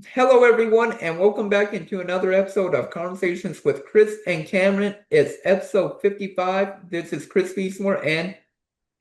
Hello, everyone, and welcome back into another episode of Conversations with Chris and Cameron. It's episode 55. This is Chris Feasmore,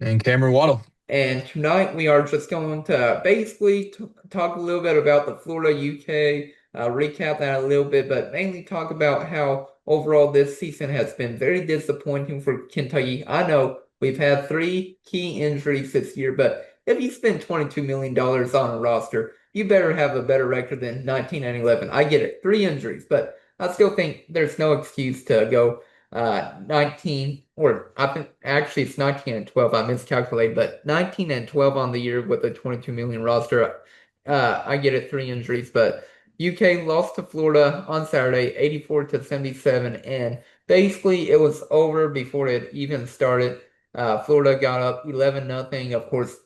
And Cameron Waddle. and tonight we are just going to basically talk a little bit about the Florida UK, recap that a little bit, but mainly talk about how overall this season has been very disappointing for Kentucky. I know we've had three key injuries this year, but if you spend $22 million on a roster, you better have a better record than 19 and 11. I get it, three injuries, but I still think there's no excuse to go 19, or I think actually it's 19 and 12. I miscalculated, but 19 and 12 on the year with a 22 million roster. I get it, three injuries, but UK lost to Florida on Saturday, 84 to 77, and basically it was over before it even started. Florida got up 11-0. Of course,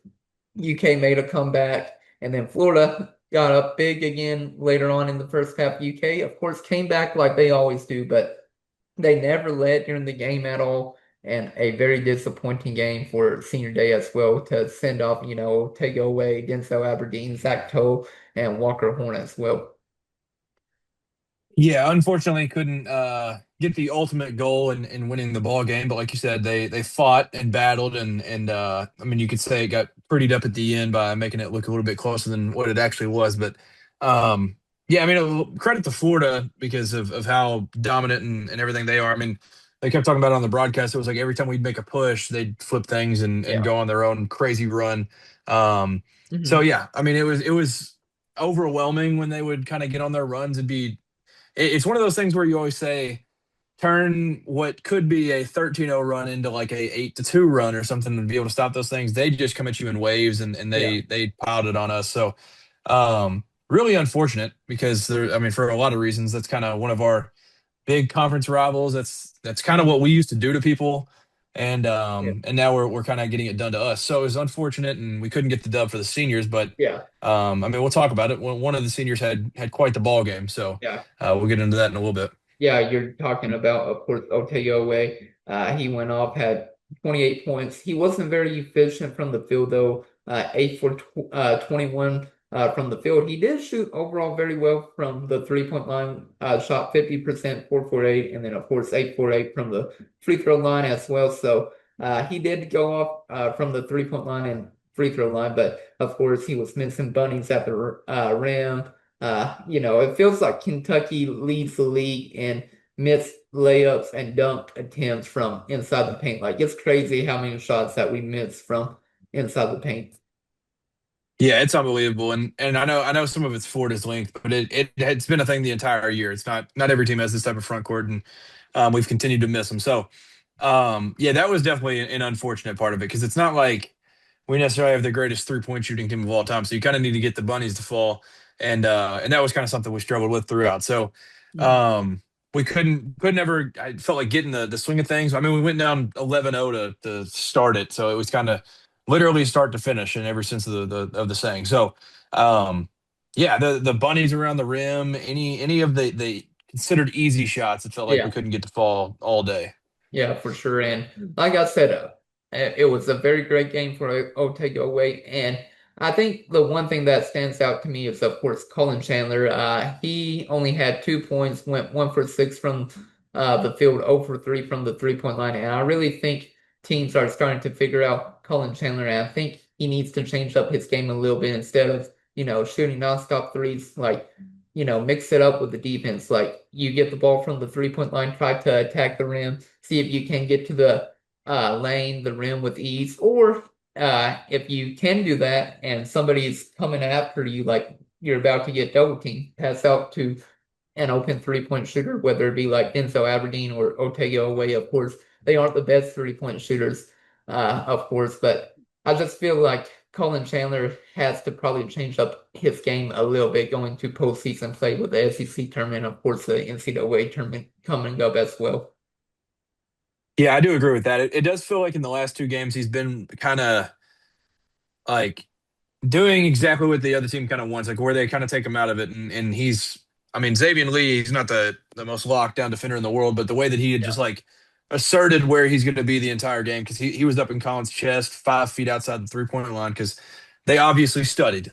UK made a comeback, and then Florida got up big again later on in the first half. UK, of course, came back like they always do, but they never led during the game at all, and a very disappointing game for senior day as well to send off, take away Denzel Aberdeen, Zach Toe, and Walker Horn as well. Yeah, unfortunately couldn't get the ultimate goal in winning the ball game, but like you said, they fought and battled and I mean you could say it got prettied up at the end by making it look a little bit closer than what it actually was. But yeah, I mean credit to Florida because of how dominant and everything they are. I mean, they kept talking about it on the broadcast. It was like every time we'd make a push, they'd flip things and Yeah. go on their own crazy run. Um, so Hmm. yeah, I mean it was overwhelming when they would kind of get on their runs and be it's one of those things where you always say turn what could be a 13-0 run into like a 8-2 run or something and be able to stop those things. They just come at you in waves and Yeah. they piled it on us. So really unfortunate because there I mean for a lot of reasons that's kind of one of our big conference rivals. That's kind of what we used to do to people. Yeah. And now we're kind of getting it done to us. So it was unfortunate and we couldn't get the dub for the seniors, but Yeah. I mean we'll talk about it. One of the seniors had quite the ball game, so Yeah. we'll get into that in a little bit. Yeah, you're talking about, of course, Otegowe. He went off, had 28 points. He wasn't very efficient from the field, though. 8 for 21 from the field. He did shoot overall very well from the three-point line, shot 50%, 4 for 8, and then, of course, 8 for 8 from the free throw line as well. So he did go off from the three-point line and free throw line, but of course, he was missing bunnies at the rim. It feels like Kentucky leads the league in missed layups and dunk attempts from inside the paint. Like it's crazy how many shots that we miss from inside the paint. Yeah, it's unbelievable, and I know some of it's Florida's length, but it's been a thing the entire year. It's not every team has this type of front court, and we've continued to miss them. So yeah, that was definitely an unfortunate part of it because it's not like we necessarily have the greatest 3-point shooting team of all time. So you kind of need to get the bunnies to fall, and that was kind of something we struggled with throughout. So Mhm. um, we couldn't ever. I felt like getting the swing of things. I mean, we went down 11-0 to start it, so it was kind of literally start to finish in every sense of the saying. So yeah, the bunnies around the rim, any of the considered easy shots, it felt like we Yeah. couldn't get to fall all day. Yeah, for sure. And like I said, it was a very great game for Otagowe. And I think the one thing that stands out to me is, of course, Collin Chandler. He only had 2 points, went 1 for 6 from the field, 0 for 3 from the three-point line. And I really think teams are starting to figure out Collin Chandler. And I think he needs to change up his game a little bit instead of, shooting nonstop threes. Like, mix it up with the defense. Like you get the ball from the three-point line, try to attack the rim, see if you can get to the lane, the rim with ease, or if you can do that and somebody's coming after you, like you're about to get double teamed, pass out to an open three-point shooter, whether it be like Denzel Aberdeen or Otego Away. Of course, they aren't the best three-point shooters, of course, but I just feel like Colin Chandler has to probably change up his game a little bit going to postseason play with the SEC tournament, of course, the NCAA tournament coming up as well. Yeah, I do agree with that. It does feel like in the last two games he's been kind of like doing exactly what the other team kind of wants, like where they kind of take him out of it. And he's, I mean, Xavier Lee, he's not the most locked down defender in the world, but the way that he had Yeah. just like asserted where he's going to be the entire game because he was up in Collins' chest, 5 feet outside the 3-point line because they obviously studied.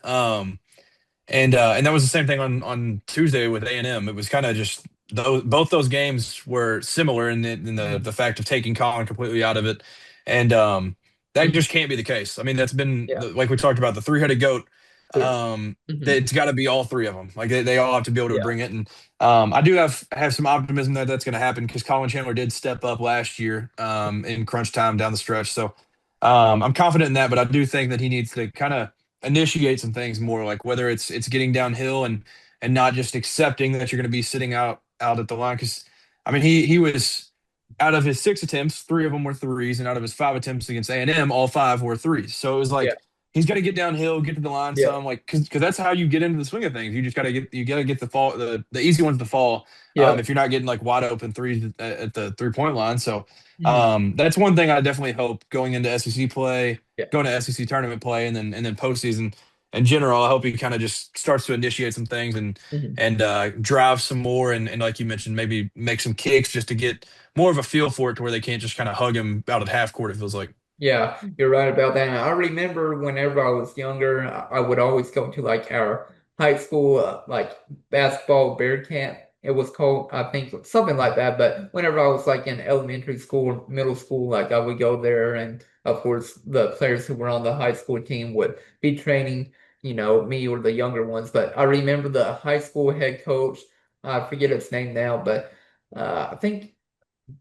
and that was the same thing on Tuesday with A&M. It was kind of just both those games were similar in the Mhm. fact of taking Colin completely out of it, and that Mhm. just can't be the case. I mean, that's been Yeah, like we talked about the three-headed goat. clear. Hmm. It's got to be all three of them. Like they all have to be able to Yeah. bring it, and I do have some optimism that that's going to happen because Collin Chandler did step up last year in crunch time down the stretch. So I'm confident in that, but I do think that he needs to kind of initiate some things more, like whether it's getting downhill and not just accepting that you're going to be sitting out at the line. Because I mean, he was out of his 6 attempts, three of them were threes, and out of his 5 attempts against A&M, all five were threes. So it was Yeah. like he's got to get downhill, get to the line Yeah. some, like because that's how you get into the swing of things. You got to get the easy ones to fall. Yeah. If you're not getting like wide open threes at the 3 point line. So Mhm. that's one thing I definitely hope going into SEC play, Yeah. going to SEC tournament play, and then postseason in general. I hope he kind of just starts to initiate some things Mhm. and drive some more, and like you mentioned, maybe make some kicks just to get more of a feel for it, to where they can't just kind of hug him out at half court. It feels like. Yeah, you're right about that. And I remember whenever I was younger, I would always go to like our high school like basketball bear camp. It was called, I think, something like that. But whenever I was like in elementary school, middle school, like I would go there, and of course the players who were on the high school team would be training, me or the younger ones. But I remember the high school head coach. I forget his name now, but I think.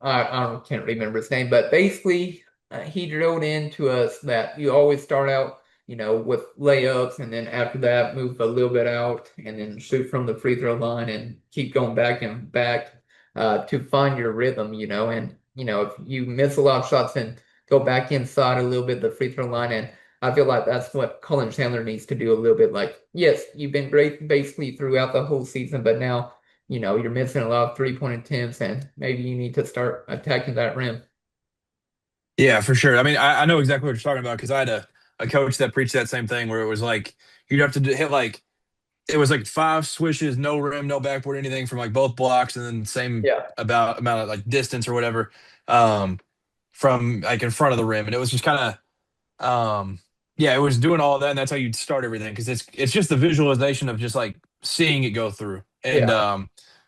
I can't remember his name, but basically, he drilled into us that you always start out, with layups, and then after that, move a little bit out, and then shoot from the free throw line, and keep going back and back to find your rhythm, and if you miss a lot of shots, and go back inside a little bit the free throw line, and I feel like that's what Collin Chandler needs to do a little bit. Like, yes, you've been great basically throughout the whole season, but now you're missing a lot of 3-point attempts, and maybe you need to start attacking that rim. Yeah, for sure. I mean, I know exactly what you're talking about because I had a coach that preached that same thing where it was like you'd have to hit like it was like five swishes, no rim, no backboard, anything from like both blocks, and then same Yeah, about amount of like distance or whatever um, from like in front of the rim, and it was just kind of yeah, it was doing all that, and that's how you'd start everything because it's just the visualization of just like seeing it go through, and yeah,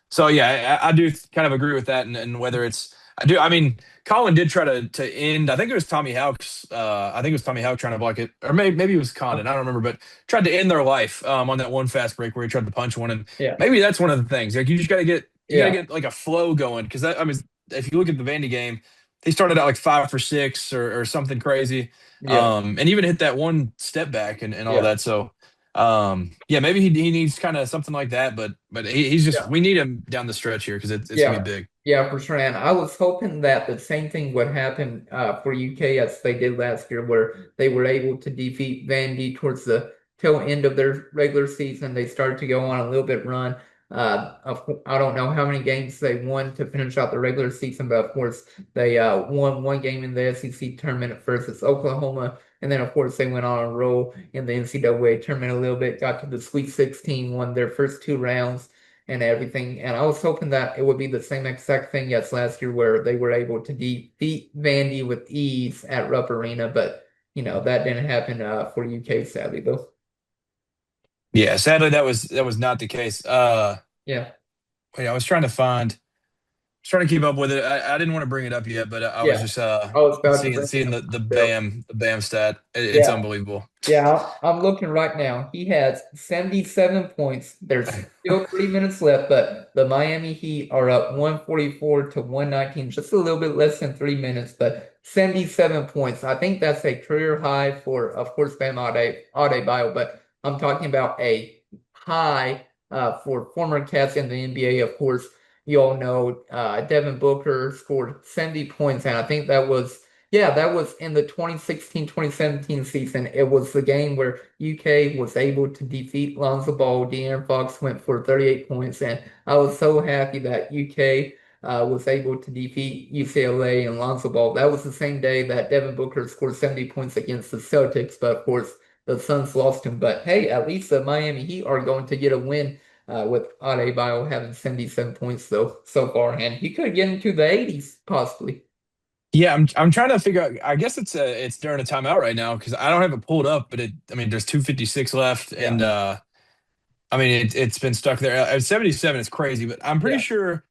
so yeah, I do kind of agree with that, and whether it's I do, I mean, Colin did try to end. I think it was Tommy Hawk's. I think it was Tommy Hawk trying to block it, or maybe it was Condon. I don't remember, but tried to end their life on that one fast break where he tried to punch one, and yeah, maybe that's one of the things. Like you got to yeah, get like a flow going because that I mean, if you look at the Vandy game, they started out like 5 for 6 or something crazy, yeah, and even hit that one step back and all yeah, that. So yeah, maybe he needs kind of something like that, but he's just yeah. we need him down the stretch here because it's gonna Yeah, be big. yeah, for sure. And I was hoping that the same thing would happen for UK as they did last year, where they were able to defeat Vandy towards the tail end of their regular season. They started to go on a little bit run. I don't know how many games they won to finish out the regular season, but of course they won one game in the SEC tournament versus Oklahoma, and then of course they went on a roll in the NCAA tournament a little bit, got to the Sweet 16, won their first two rounds and everything. And I was hoping that it would be the same exact thing as last year, where they were able to defeat Vandy with ease at Rupp Arena, but that didn't happen for UK, sadly, though. Yeah, sadly that was not the case. Yeah, Yeah, I was trying to keep up with it. I didn't want to bring it up yet, but I was yeah. just I was about to seeing bring it seeing up the myself. bam stat. It's Yeah, unbelievable. yeah, I'm looking right now. He has 77 points. There's still 3 minutes left, but the Miami Heat are up 144 to 119, just a little bit less than 3 minutes, but 77 points. I think that's a career high for, of course, Adebayo, but I'm talking about a high for former cats in the NBA. Of course, you all know Devin Booker scored 70 points, and I think that was yeah, that was in the 2016-2017 season. It was the game where UK was able to defeat Lonzo Ball. De'Aaron Fox went for 38 points, and I was so happy that UK was able to defeat UCLA and Lonzo Ball. That was the same day that Devin Booker scored 70 points against the Celtics, but of course the Suns lost him. But hey, at least the Miami Heat are going to get a win with Adebayo having 77 points though so far, and he could get into the 80s possibly. Yeah, I'm trying to figure out. I guess it's during a timeout right now because I don't have it pulled up, but I mean there's 2:56 left, Yeah. and I mean, it's been stuck there. At 77, it's crazy, but I'm pretty Yeah. sure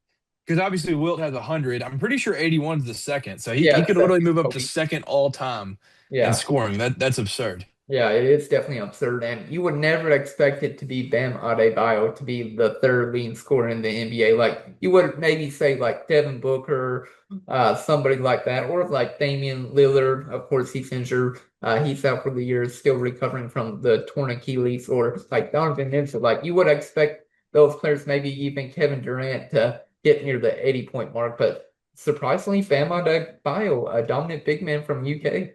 because obviously Wilt has 100. I'm pretty sure 81 is the second, so he Yeah, could literally second move up to Kobe. second all time in Yeah. scoring. That's absurd. Yeah, it is definitely absurd, and you would never expect it to be Bam Adebayo to be the third leading scorer in the NBA. Like you would maybe say like Devin Booker, somebody like that, or like Damian Lillard. Of course, he's injured. He's out for the year, still recovering from the torn Achilles, or like Donovan Mitchell. Like you would expect those players, maybe even Kevin Durant, to get near the 80-point mark, but surprisingly, Bam Adebayo, a dominant big man from UK.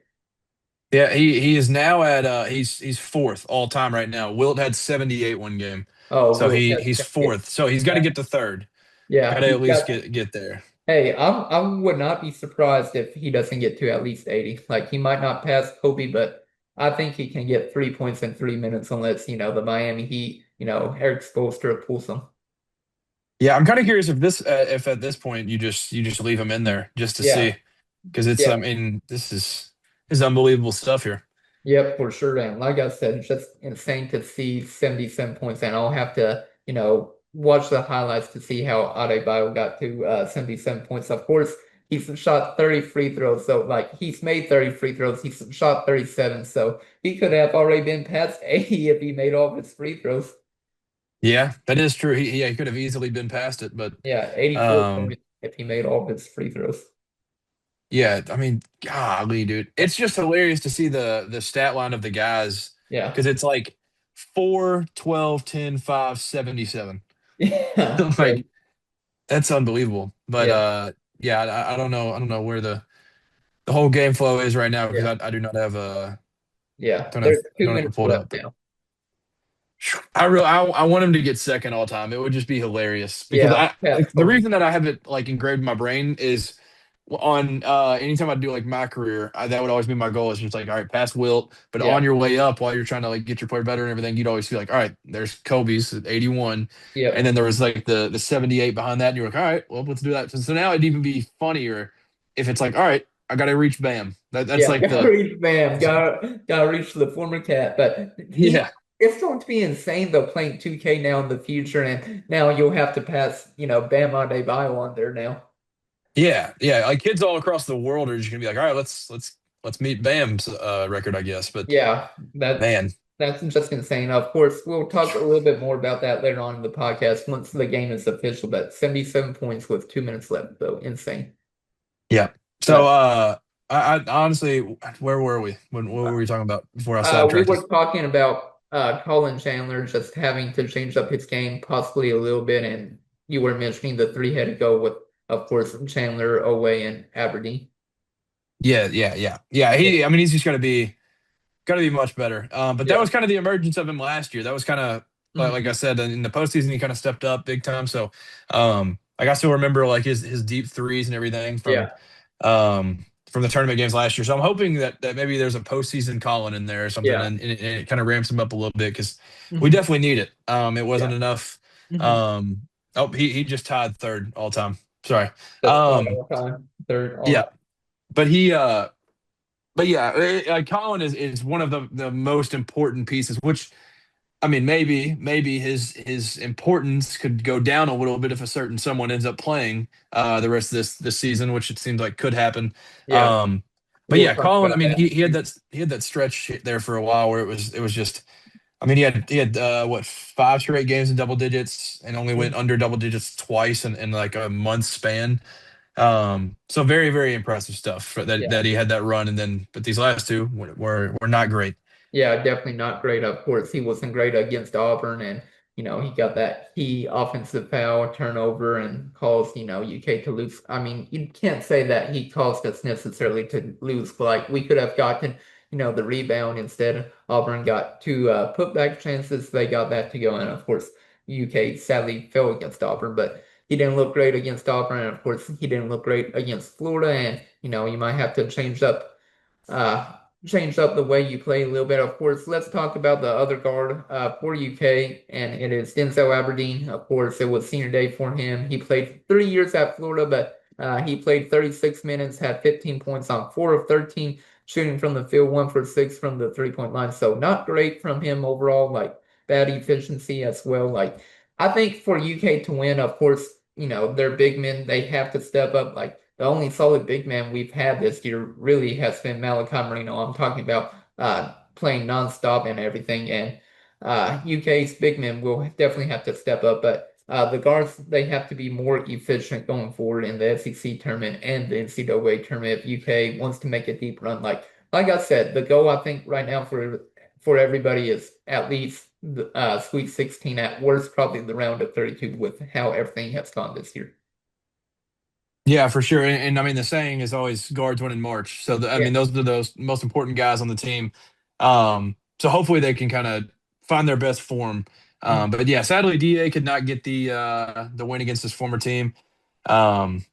Yeah, he is now at he's fourth all time right now. Wilt had 78 one game. Oh, So Will he's has fourth. So he's got to yeah. get to third. Got Yeah, to he's at least got. get there. Hey, I would not be surprised if he doesn't get to at least 80. Like he might not pass Kobe, but I think he can get 3 points in 3 minutes unless, the Miami Heat, Eric Spoelstra pulls him. Yeah, I'm kind of curious if at this point you just leave him in there just to Yeah, see because it's yeah, I mean this is unbelievable stuff here. yep, for sure. And like I said, it's just insane to see 77 points. And I'll have to, watch the highlights to see how Adebayo got to 77 points. Of course, he's shot 30 free throws. So, like, he's made 30 free throws. He's shot 37. So, he could have already been past 80 if he made all of his free throws. Yeah, that is true. Yeah, he could have easily been past it, but Yeah, 84 um points if he made all of his free throws. yeah, I mean, golly, dude. It's just hilarious to see the stat line of the guys Yeah. because it's like 4, 12, 10, 5, 77. Yeah. Yeah. Like that's unbelievable. But Yeah. yeah, I don't know where the whole game flow is right now because Yeah. I do not have Yeah. don't have There's two don't have it minutes pulled left up. But now. I want him to get second all time. It would just be hilarious because Yeah. I Past like the Kobe. reason that I have it like engraved in my brain is on anytime I do like my career, that would always be my goal is just like all right, past Wilt, but Yeah. on your way up while you're trying to like get your player better and everything, you'd always feel like all right, there's Kobe's at 81, and Yep. then there was like the 78 behind that, and you're like all right, well let's do that. So now it'd even be funnier if it's like all right, I got to reach Bam. That's Yeah, like gotta the reach Bam, gotta reach the former cat. But yeah. it's going to be insane though playing 2K now in the future, and now you'll have to pass, Bam Adebayo on there now. Yeah, yeah. Like kids all across the world are just gonna be like, all right, let's meet Bam's record, I guess. But Yeah, man, that's just insane. Of course, we'll talk a little bit more about that later on in the podcast once the game is official. But 77 points with 2 minutes left, though, insane. yeah. So But I honestly, where were we? What were we talking about before I we sidetracked were us? talking about Collin Chandler just having to change up his game possibly a little bit, and you were mentioning the three-headed go with, of course, Chandler, Oweh, and Aberdeen. Yeah, yeah, yeah, yeah. Yeah, I mean, he's just gotta be much better. But that yeah, was kind of the emergence of him last year. That was kind of like I mhm, said in the postseason, he kind of stepped up big time. So, like I still remember like his deep threes and everything yeah, from the tournament games last year. So I'm hoping that maybe there's a postseason Colin in there or something, yeah, and it kind of ramps him up a little bit because we mhm, definitely need it. It yeah, wasn't enough. mhm. Um, oh, he just tied third all time. Sorry. That's third Um, all time, third all yeah, time. but but yeah, Colin is one of the most important pieces. Which I mean, maybe his importance could go down a little bit if a certain someone ends up playing the rest of this season, which it seems like could happen. Yeah, Um, but we'll yeah, talk Colin. I about mean, that. he had that stretch there for a while where it was just. I mean, he had what 5 straight games in double digits and only went Mhm. under double digits twice in like a month span. So very very impressive stuff Yeah. that he had that run and then but these last two were not great. Yeah, definitely not great. Of course, he wasn't great against Auburn, and he got that key offensive foul turnover and caused UK to lose. I mean, you can't say that he caused us necessarily to lose. But like we could have gotten the rebound instead. Auburn got two putback chances. They got that to go, and of course, UK sadly fell against Auburn, but he didn't look great against Auburn, and of course, he didn't look great against Florida. And you might have to uh, changed up the way you play a little bit. Of course, let's talk about the other guard for UK, and it is Denzel Aberdeen. Of course, it was senior day for him. He played 3 years at Florida, but he played 36 minutes, had 15 points on 4 of 13, shooting from the field, 1 for 6 from the 3-point line. So not great from him overall. Like bad efficiency as well. Like I think for UK to win, of course, their big men, they have to step up. Like the only solid big man we've had this year really has been Malachi Moreno. I'm talking about playing nonstop and everything. And UK's big men will definitely have to step up. But the guards, they have to be more efficient going forward in the SEC tournament and the NCAA tournament if UK wants to make a deep run. Like I said, the goal I think right now for everybody is at least the Sweet 16, at worst probably the round of 32 with how everything has gone this year. Yeah, for sure. And I mean, the saying is always guards win in March. So I Yeah. mean, those are those most important guys on the team. So hopefully they can kind of find their best form. Mhm. But yeah, sadly, DA could not get the win against his former team. Um,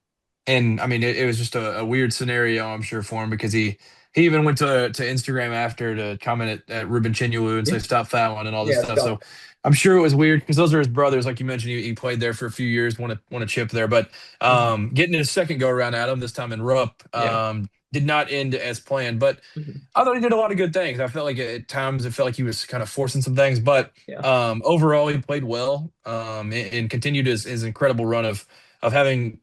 and I mean, it was just a weird scenario, I'm sure, for him because he even went to Instagram after to comment at Ruben Chinyelu and Yeah. say stop fouling and all this Yeah. stuff. So So I'm sure it was weird because those are his brothers, like you mentioned. He played there for a few years, won a chip there, but mhm. getting his second go around at him this time in Rupp Yeah. did not end as planned. But Mhm. I thought he did a lot of good things. I felt like at times it felt like he was kind of forcing some things, but Yeah. overall he played well and continued his incredible run of having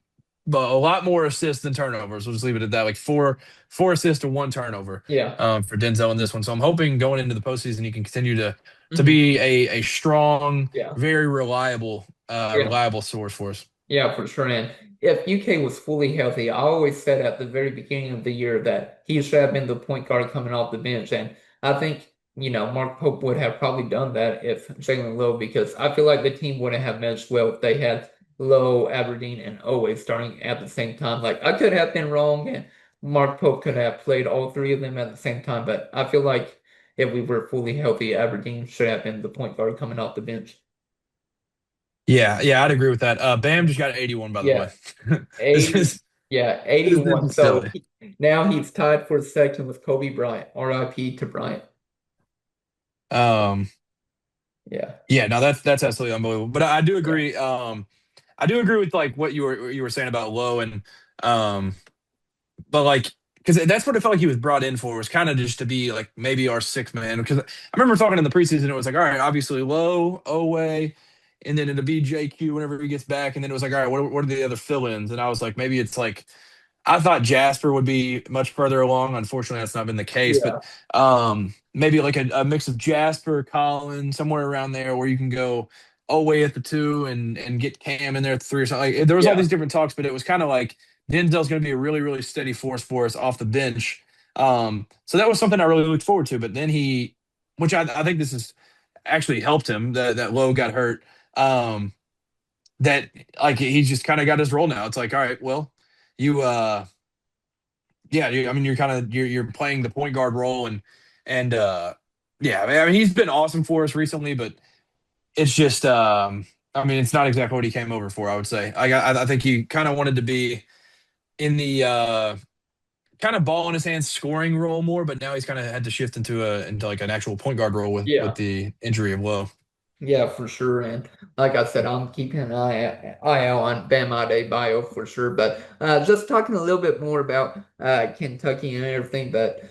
a lot more assists than turnovers. We'll just leave it at that. Like four assists to one turnover Yeah. for Denzel in this one. So I'm hoping going into the postseason he can continue to Mhm. be a strong, Yeah. very reliable Yeah. reliable source for us. Yeah, for sure. And if UK was fully healthy, I always said at the very beginning of the year that he should have been the point guard coming off the bench. And I think, Mark Pope would have probably done that if Jalen Lowe, because I feel like the team wouldn't have meshed well if they had Lowe, Aberdeen, and always starting at the same time. Like I could have been wrong and Mark Pope could have played all three of them at the same time, but I feel like if we were fully healthy, Aberdeen should have been the point guard coming off the bench. Yeah, yeah, I'd agree with that. Bam just got 81, by the way. Yeah. This 80, is yeah, this 81. is So silly. now he's tied for second with Kobe Bryant. RIP to Bryant. Um, Yeah. yeah, no, that's absolutely unbelievable. But I do Yeah. agree. I do agree with like what you were saying about Lowe and um, but like because that's what it felt like he was brought in for was kind of just to be like maybe our sixth man. Because I remember talking in the preseason, it was like, all right, obviously Lowe, Owe, and then it'll be JQ whenever he gets back, and then it was like, all right, what are the other fill-ins? And I was like, maybe it's like I thought Jasper would be much further along. Unfortunately, that's not been the case. But Yeah. maybe like a mix of Jasper, Collin, somewhere around there where you can go away at the two and get Cam in there at the three or something. Like, there was all Yeah. these different talks, but it was kind of like Denzel's going to be a really, really steady force for us off the bench. So that was something I really looked forward to. But then which I think this has actually helped him that Lowe got hurt. Um, that like he's just kind of got his role now. It's like, all right, well, you yeah, I mean, you're kind of you're playing the point guard role, and yeah, I mean, he's been awesome for us recently, but it's just, I mean, it's not exactly what he came over for. I would say, I think he kind of wanted to be in the kind of ball in his hands scoring role more, but now he's kind of had to shift into like an actual point guard role with Yeah. the injury of Lowe. Yeah, for sure. And like I said, I'm keeping an eye out on Bam Adebayo for sure. But just talking a little bit more about Kentucky and everything. But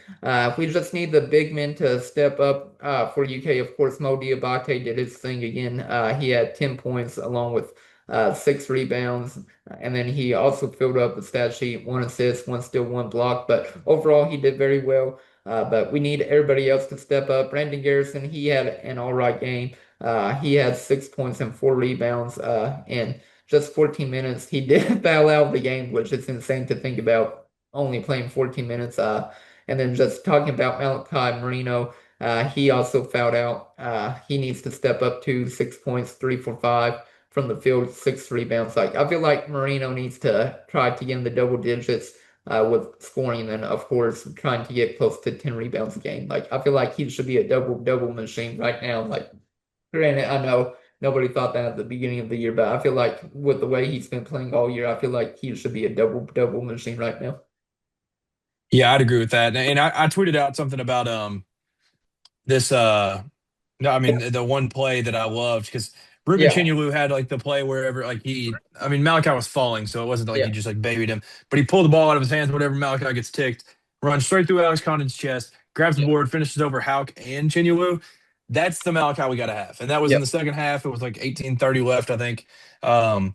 we just need the big men to step up for UK. Of course, Mo Diabate did his thing again. He had 10 points along with 6 rebounds. And then he also filled up the stat sheet, 1 assist, one steal, one block. But overall, he did very well. But we need everybody else to step up. Brandon Garrison, he had an all right game. He had 6 points and 4 rebounds in just 14 minutes. He did foul out the game, which is insane to think about only playing 14 minutes. And then just talking about Malachi Moreno, he also fouled out. He needs to step up to 6 points, 3 for 5 from the field, 6 rebounds. Like I feel like Moreno needs to try to get in the double digits with scoring, and of course trying to get close to 10 rebounds a game. Like I feel like he should be a double machine right now. Like granted, I know nobody thought that at the beginning of the year, but I feel like with the way he's been playing all year, I feel like he should be a double machine right now. Yeah, I'd agree with that. And I tweeted out something about this no, I Yeah, mean the one play that I loved because Ruben yeah, Chinyelu had like the play wherever like I mean Malachi was falling, so it wasn't like yeah, he just like babied him, but he pulled the ball out of his hands whenever Malachi gets ticked, runs straight through Alex Condon's chest, grabs the yeah, board, finishes over Hauk and Chinyelu. that's the Malachi we got to have. And that was in Yep. the second half. It was like 18:30 left, I think. Um,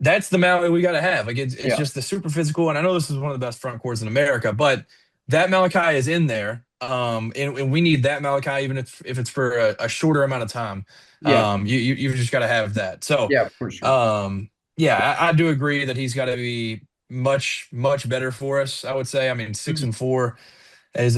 that's the Malachi we got to have. Like it's Yeah. just the super physical. And I know this is one of the best front courts in America, but that Malachi is in there. And we need that Malachi, even if it's for a shorter amount of time. Yeah. You've just got to have that. So, Yeah, for sure. yeah, I do agree that he's got to be much better for us. I would say. I mean, six Mhm. and four is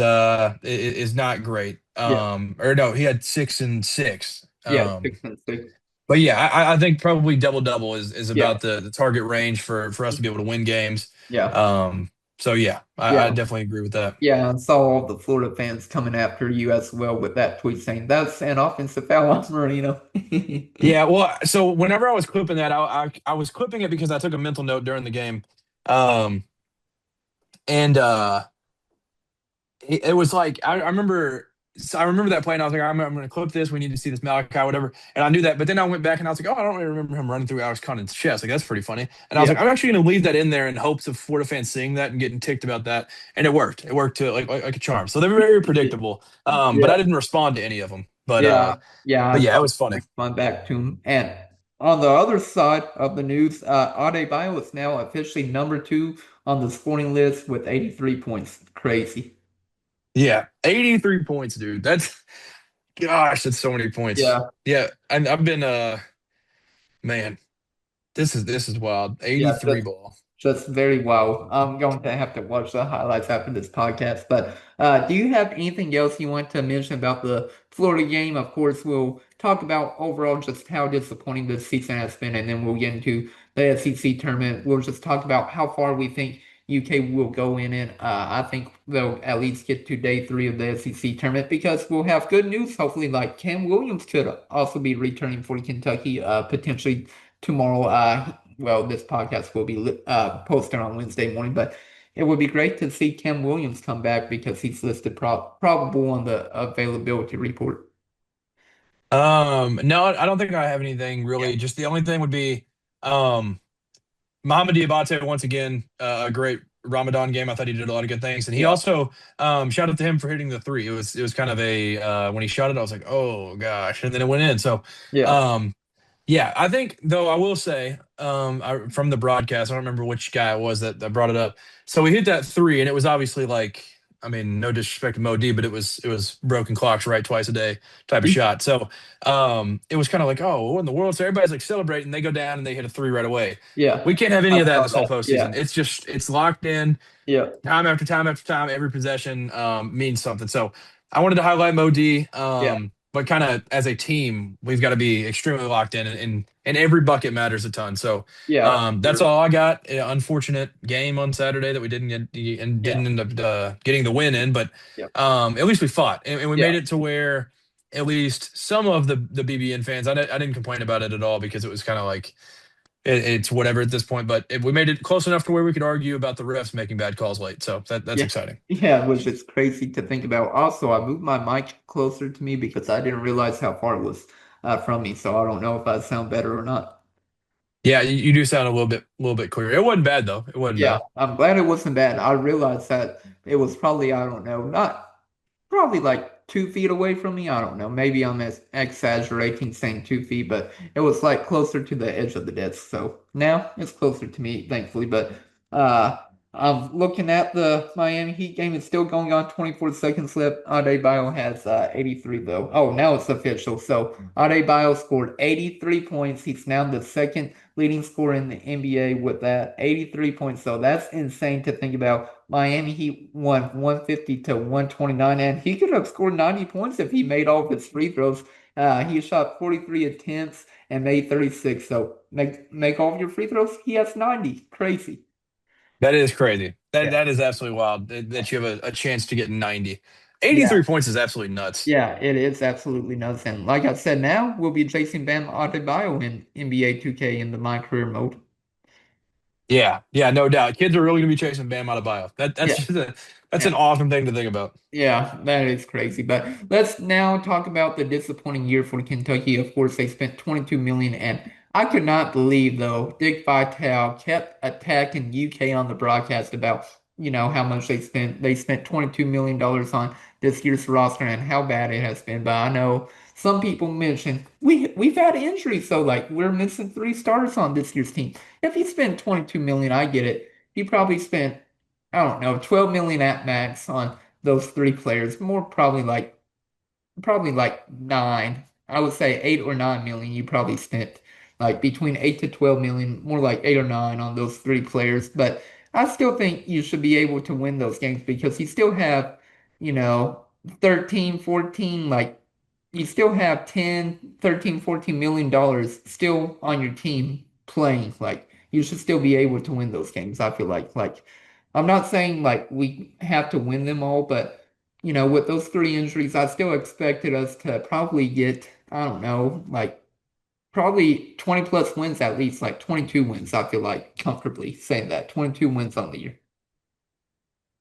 not great. Yeah. Or no, he had 6 and 6. Yeah. 6 and 6. But yeah, I think probably double double is Yeah. about the target range for us to be able to win games. Yeah. Um, so yeah, I Yeah. definitely agree with that. Yeah, I saw all the Florida fans coming after you as well with that tweet saying that's an offensive foul on Marino. Yeah, well, so whenever I was clipping that, I was clipping it because I took a mental note during the game, um, and it was like I remember. So I remember that play, and I was like, I'm going to clip this. We need to see this Malachi, whatever. And I knew that, but then I went back and I was like, oh, I don't really remember him running through Alex Condon's chest. Like that's pretty funny. And I was Yeah. like, I'm actually going to leave that in there in hopes of Florida fans seeing that and getting ticked about that. And it worked. It worked to like a charm. So they were very predictable. But Yeah. I didn't respond to any of them. Yeah. Yeah. But yeah, it I'll was funny. respond back to him. And on the other side of the news, Adebayo is now officially number 2 on the scoring list with 83 points. Crazy. Yeah, 83 points, dude. Gosh, that's so many points. Yeah. Yeah, and I've been man, this is wild. Yeah. 83 ball. Just very well. I'm going to have to watch the highlights after this podcast. But do you have anything else you want to mention about the Florida game? Of course, we'll talk about overall just how disappointing this season has been, and then we'll get into the SEC tournament. We'll just talk about how far we think UK will go in it. I think they'll at least get to day 3 of the SEC tournament because we'll have good news. Hopefully, like Kam Williams could also be returning for Kentucky potentially tomorrow. Well, this podcast will be posted on Wednesday morning, but it would be great to see Kam Williams come back because he's listed probable on the availability report. No, I don't think I have anything Yeah. really. Just the only thing would be um Mohamed Diabate once again, a great Ramadan game. I thought he did a lot of good things, and he Yeah. also shout out to him for hitting the three. It was kind of a when he shot it, I was like, oh gosh, and then it went in. So Yeah. um, yeah, I think though I will say from the broadcast, I don't remember which guy it was that brought it up. So we hit that three, and it was obviously like, I mean, no disrespect to Mo D, but it was broken clocks right twice a day type of shot. So it was kind of like, oh, what in the world? So everybody's like celebrating, they go down and they hit a three right away. Yeah. We can't have I any of that saw this whole that. Yeah. postseason. It's locked in Yeah. time after time after time. Every possession means something. So I wanted to highlight Mo D, Yeah. but kind of as a team, we've got to be extremely locked in, and every bucket matters a ton. So Yeah. that's all I got. Unfortunate game on Saturday that we didn't get and Yeah. didn't end up getting the win in, but Yeah. at least we fought and we Yeah. made it to where at least some of the BBN fans, I didn't complain about it at all because it was kind of like it's whatever at this point. But we made it close enough to where we could argue about the refs making bad calls late. So that's Yeah. exciting. Yeah. Which is crazy to think about. Also, I moved my mic closer to me because I didn't realize how far it was from me. So I don't know if I sound better or not. Yeah, you do sound a little bit clearer. It wasn't bad though. It wasn't Yeah, bad. I'm glad it wasn't bad. I realized that it was probably, I don't know, not probably like 2 feet away from me. I don't know. Maybe I'm exaggerating saying 2 feet, but it was like closer to the edge of the desk. So now it's closer to me, thankfully. But uh, I'm looking at the Miami Heat game. It's still going on. 24 seconds left. Adebayo has 83 though. Oh, now it's official. So Adebayo scored 83 points. He's now the second leading scorer in the NBA with that 83 points. So that's insane to think about. Miami Heat won 150 to 129, and he could have scored 90 points if he made all of his free throws. He shot 43 attempts and made 36. So make all of your free throws. He has 90. Crazy. That is crazy. That Yeah. that is absolutely wild that you have a chance to get 90. Yeah. 83 points is absolutely nuts. Yeah, it is absolutely nuts. And like I said, now we'll be chasing Bam Adebayo in NBA 2K in the My Career mode. Yeah, yeah, no doubt. Kids are really gonna be chasing Bam out of bio. That's Yeah. just that's Yeah. an awesome thing to think about. Yeah, that is crazy. But let's now talk about the disappointing year for Kentucky. Of course, they spent 22 million, and I could not believe though Dick Vitale kept attacking UK on the broadcast about how much they spent. They spent $22 million on this year's roster and how bad it has been. But I know some people mention we've had injuries, so like we're missing three starters on this year's team. If you spend 22 million, I get it. You probably spent, I don't know, 12 million at max on those three players. More probably like nine. I would say 8 or 9 million you probably spent like between 8 to 12 million, more like 8 or 9 on those three players. But I still think you should be able to win those games because you still have, you know, 13, 14, like you still have 10, 13, $14 million still on your team playing. Like you should still be able to win those games. I feel like I'm not saying like we have to win them all, but with those three injuries, I still expected us to probably get, I don't know, like probably 20 plus wins at least, like 22 wins. I feel like comfortably saying that 22 wins on the year.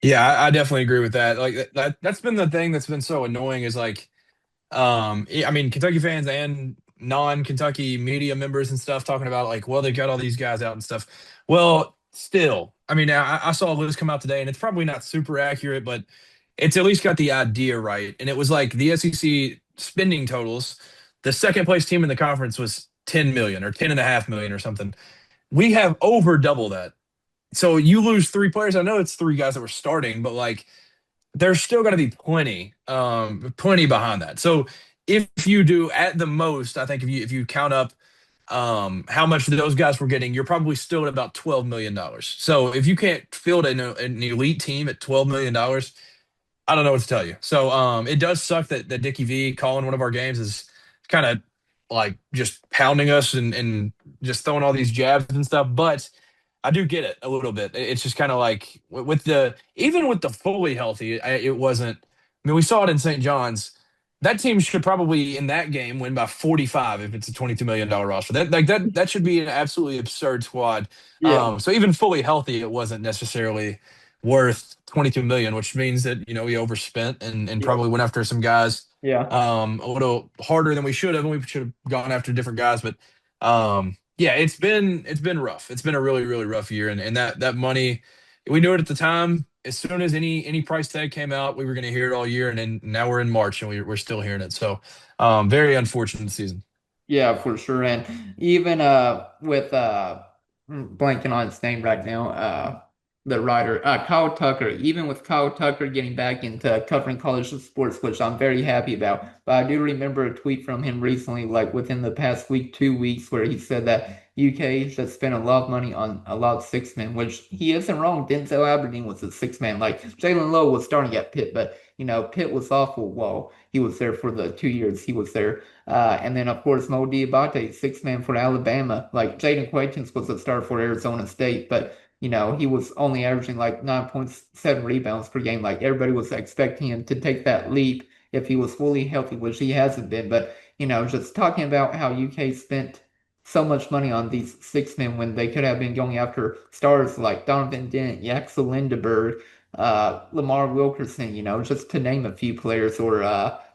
Yeah, I definitely agree with that. Like that's been the thing that's been so annoying is like I mean Kentucky fans and non-Kentucky media members and stuff talking about like, well, they got all these guys out and stuff. Well, still, I mean, I saw a list come out today and it's probably not super accurate, but it's at least got the idea right. And it was like the SEC spending totals. The second place team in the conference was 10 million or 10.5 million or something. We have over double that. So you lose three players. I know it's three guys that were starting, but like there's still going to be plenty behind that. So if you do at the most, I think if you count up how much those guys were getting, you're probably still at about $12 million. So if you can't field an elite team at $12 million, I don't know what to tell you. So it does suck that Dickie V calling one of our games is kind of like just pounding us and just throwing all these jabs and stuff. But I do get it a little bit. It's just kind of like with the even with the fully healthy, it wasn't. I mean, we saw it in St. John's. That team should probably in that game win by 45 if it's a $22 million roster. That should be an absolutely absurd squad. Yeah, So even fully healthy, it wasn't necessarily worth 22 million, which means that we overspent and yeah, probably went after some guys yeah. a little harder than we should have, and we should have gone after different guys. But yeah, it's been rough. It's been a really really rough year, and that money, we knew it at the time. As soon as any price tag came out, we were going to hear it all year, and then now we're in March and we're still hearing it. So, very unfortunate season. Yeah, for sure. And even with blanking on his name right now, the writer Kyle Tucker. Even with Kyle Tucker getting back into covering college sports, which I'm very happy about. But I do remember a tweet from him recently, like within the past week, 2 weeks, where he said that UK should spend a lot of money on a lot of six men, which he isn't wrong. Denzel Aberdeen was a six man. Like Jalen Lowe was starting at Pitt, but Pitt was awful while he was there for the 2 years he was there. And then, of course, Mo Diabate, six man for Alabama. Like Jaden Quaitance was a star for Arizona State, but he was only averaging like 9.7 rebounds per game. Like everybody was expecting him to take that leap if he was fully healthy, which he hasn't been. But just talking about how UK spent so much money on these six men when they could have been going after stars like Donovan Dent, Yaxel Lindeberg, Lamar Wilkerson, just to name a few players, or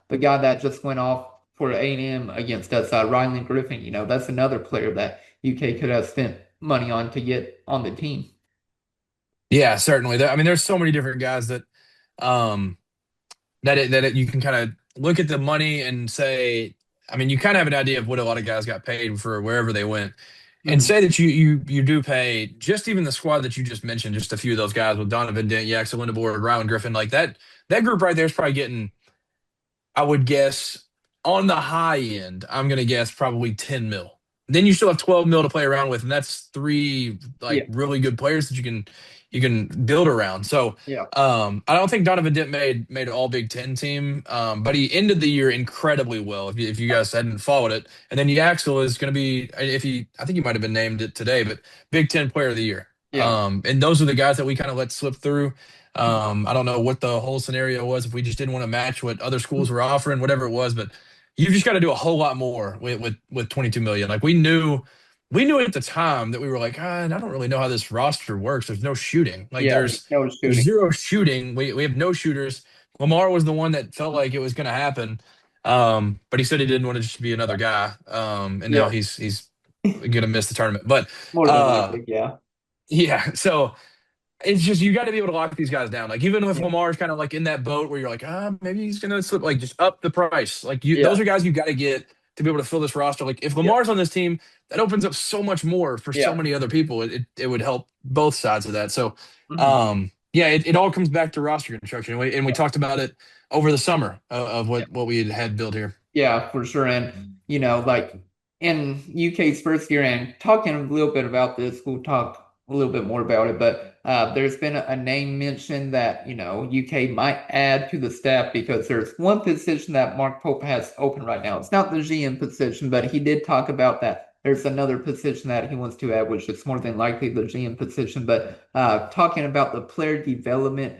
the guy that just went off for A&M against us, Ryland Griffin. That's another player that UK could have spent money on to get on the team. Yeah, certainly. I mean, there's so many different guys um, you can kind of look at the money and say, I mean, you kind of have an idea of what a lot of guys got paid for wherever they went, and Mhm. say that you do pay just even the squad that you just mentioned, just a few of those guys with Donovan Dent, Yaxel Lindeborg, Rylan Griffin, like that group right there is probably getting, I would guess, on the high end, I'm gonna guess probably 10 mil. Then you still have 12 mil to play around with, and that's three like Yeah, really good players that you can build around. So yeah, I don't think Donovan Dent made an all Big Ten team, but he ended the year incredibly well. If you guys hadn't followed it, and then Yaxel is going to be, if he, I think he might have been named it today, but Big Ten Player of the Year. yeah, And those are the guys that we kind of let slip through. I don't know what the whole scenario was, if we just didn't want to match what other schools were offering, whatever it was, but you just got to do a whole lot more with 22 million. Like we knew at the time that we were like, I don't really know how this roster works. There's no shooting. Like yeah. No there's shooting. zero shooting. We have no shooters. Lamar was the one that felt like it was going to happen. But he said he didn't want to just be another guy. And now Yeah, he's going to miss the tournament. But more than uh likely. Yeah, yeah, so it's just you got to be able to lock these guys down. Like even if Yeah. Lamar's kind of like in that boat where you're like, maybe he's gonna slip. Like just up the price. Like those Yeah. are guys you got to get to be able to fill this roster. Like if Yeah. Lamar's on this team, that opens up so much more for so Yeah. many other people. It would help both sides of that. So, Mhm. yeah, it all comes back to roster construction, and we Yeah. talked about it over the summer of what we had built here. Yeah, for sure. And, like in UK's first year, and talking a little bit about this, we'll talk a little bit more about it. But there's been a name mentioned that, UK might add to the staff because there's one position that Mark Pope has open right now. It's not the GM position, but he did talk about that. There's another position that he wants to add, which is more than likely the GM position. But talking about the player development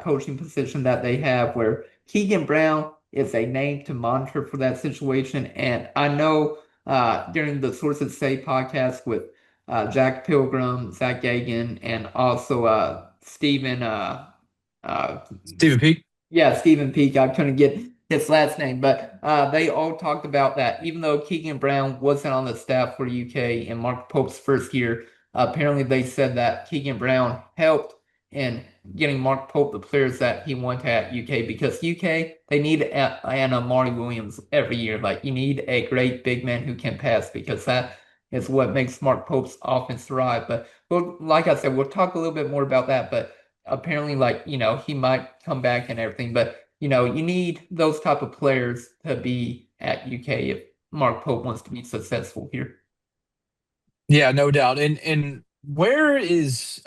coaching position that they have, where Keegan Brown is a name to monitor for that situation. And I know during the Sources Say podcast with Jack Pilgrim, Zach Gagan, and also Stephen, uh, Stephen Peak. yeah, Stephen Peak. I couldn't get his last name, but they all talked about that. Even though Keegan Brown wasn't on the staff for UK in Mark Pope's first year, apparently they said that Keegan Brown helped in getting Mark Pope the players that he wanted at UK because UK they need an Amari Williams every year. Like you need a great big man who can pass because that is what makes Mark Pope's offense thrive. But well, like I said, we'll talk a little bit more about that. But apparently, like he might come back and everything. But you need those type of players to be at UK if Mark Pope wants to be successful here. Yeah, no doubt. And where is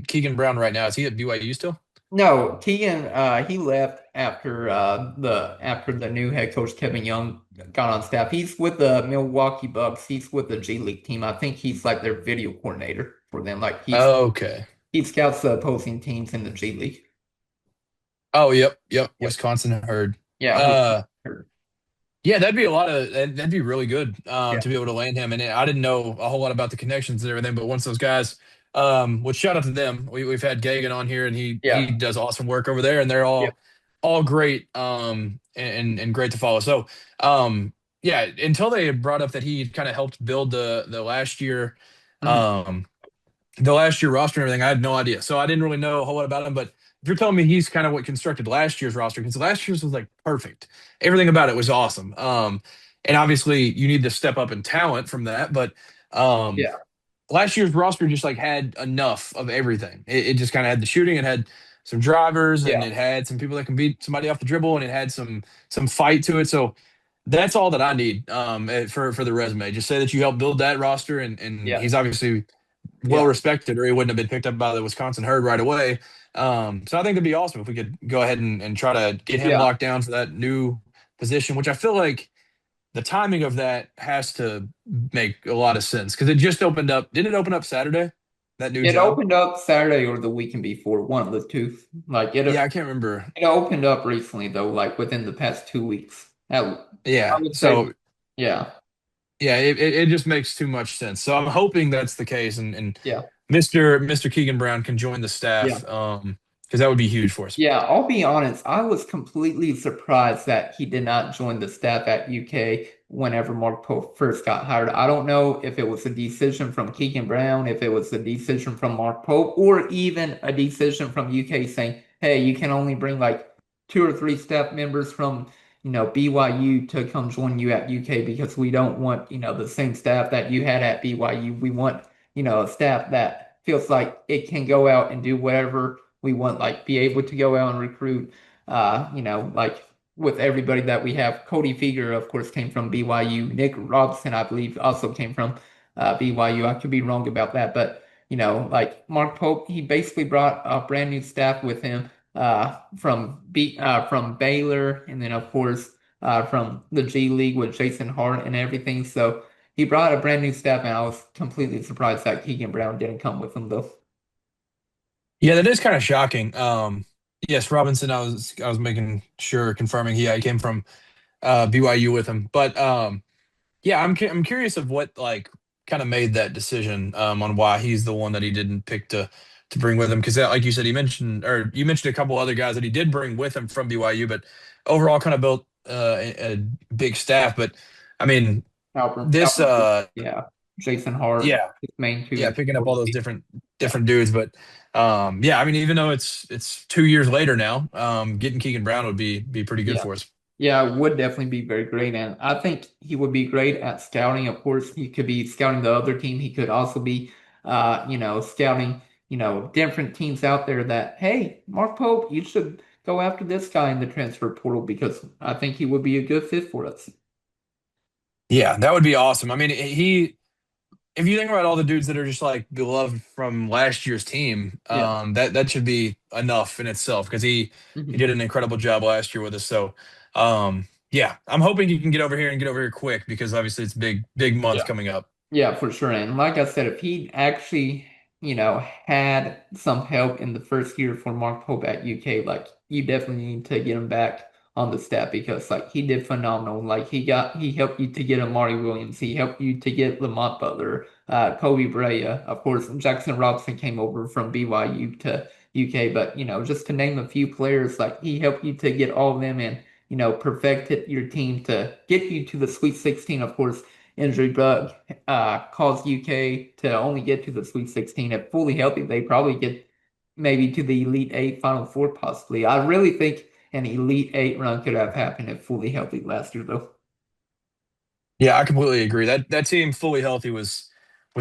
Keegan Brown right now? Is he at BYU still? No, Keegan, he left after the new head coach Kevin Young got on staff. He's with the Milwaukee Bucks. He's with the G League team. I think he's like their video coordinator for them. Like Okay. he scouts the opposing teams in the G League. Oh, yep. Yep. Wisconsin Herd. Yeah. Uh, yeah, that'd be really good Yeah. to be able to land him. And I didn't know a whole lot about the connections and everything, but once those guys, which shout out to them. We've had Gagan on here, and he Yeah. does awesome work over there, and they're Yeah. all great and great to follow. So yeah, until they had brought up that he kind of helped build Mhm. um the last year roster and everything, I had no idea. So I didn't really know a whole lot about him. But if you're telling me he's kind of what constructed last year's roster, because last year's was like perfect. Everything about it was awesome. And obviously you need to step up in talent from that. But um, Yeah. last year's roster just like had enough of everything. It just kind of had the shooting, it had some drivers, and Yeah. it had some people that can beat somebody off the dribble, and it had some fight to it. So that's all that I need for the resume. Just say that you helped build that roster, and Yeah. he's obviously well Yeah. respected, or he wouldn't have been picked up by the Wisconsin Herd right away. So I think it'd be awesome if we could go ahead and try to get him Yeah. locked down for that new position, which I feel like the timing of that has to make a lot of sense because it just opened up. Didn't it open up Saturday? That new It job? opened up Saturday or the weekend before, one of the two. Like Yeah, I can't remember. it opened up recently though, like within the past 2 weeks. I Yeah. would say, So yeah, yeah, it just makes too much sense. So I'm hoping that's the case, and yeah, Mr. Keegan Brown can join the yeah. staff because that would be huge for us. Yeah, I'll be honest. I was completely surprised that he did not join the staff at UK whenever Mark Pope first got hired. I don't know if it was a decision from Keegan Brown, if it was a decision from Mark Pope, or even a decision from UK saying, hey, you can only bring like two or three staff members from, BYU to come join you at UK because we don't want, the same staff that you had at BYU. We want, a staff that feels like it can go out and do whatever we want like be able to go out and recruit like with everybody that we have. Cody Feger, of course, came from BYU. Nick Robson, I believe, also came from BYU. I could be wrong about that, but like Mark Pope, he basically brought a brand new staff with him from Baylor, and then of course from the G League with Jason Hart and everything. So he brought a brand new staff, and I was completely surprised that Keegan Brown didn't come with him though. Yeah, that is kind of shocking. Yes, Robinson. I was making sure confirming he came from BYU with him, but yeah, I'm curious of what like kind of made that decision on why he's the one that he didn't pick to bring with him because like you said you mentioned a couple other guys that he did bring with him from BYU, but overall kind of built a big staff. But I mean Albert, this yeah, Jason Hart, yeah his main two, yeah and picking up all those different Yeah. different dudes. But yeah, I mean, even though it's 2 years later now, getting Keegan Brown would be pretty good Yeah. for us. Yeah, it would definitely be very great. And I think he would be great at scouting. Of course, he could be scouting the other team. He could also be, scouting, different teams out there that, hey, Mark Pope, you should go after this guy in the transfer portal because I think he would be a good fit for us. Yeah, that would be awesome. I mean, he if you think about all the dudes that are just like beloved from last year's team, Yeah. that should be enough in itself because he did Mhm. an incredible job last year with us. So, yeah, I'm hoping he can get over here and get over here quick because obviously it's big month Yeah. coming up. Yeah, for sure. And like I said, if he actually, had some help in the first year for Mark Pope at UK, like you definitely need to get him back on the staff because like he did phenomenal. Like he helped you to get Amari Williams, he helped you to get Lamont Butler, Kobe Brea, of course, Jackson Robinson came over from BYU to UK, but just to name a few players, like he helped you to get all of them and perfected your team to get you to the Sweet 16, of course injury bug caused UK to only get to the Sweet 16. If fully healthy, they probably get maybe to the Elite Eight, Final Four, possibly. I really think an Elite Eight run could have happened if fully healthy last year, though. Yeah, I completely agree. That team fully healthy was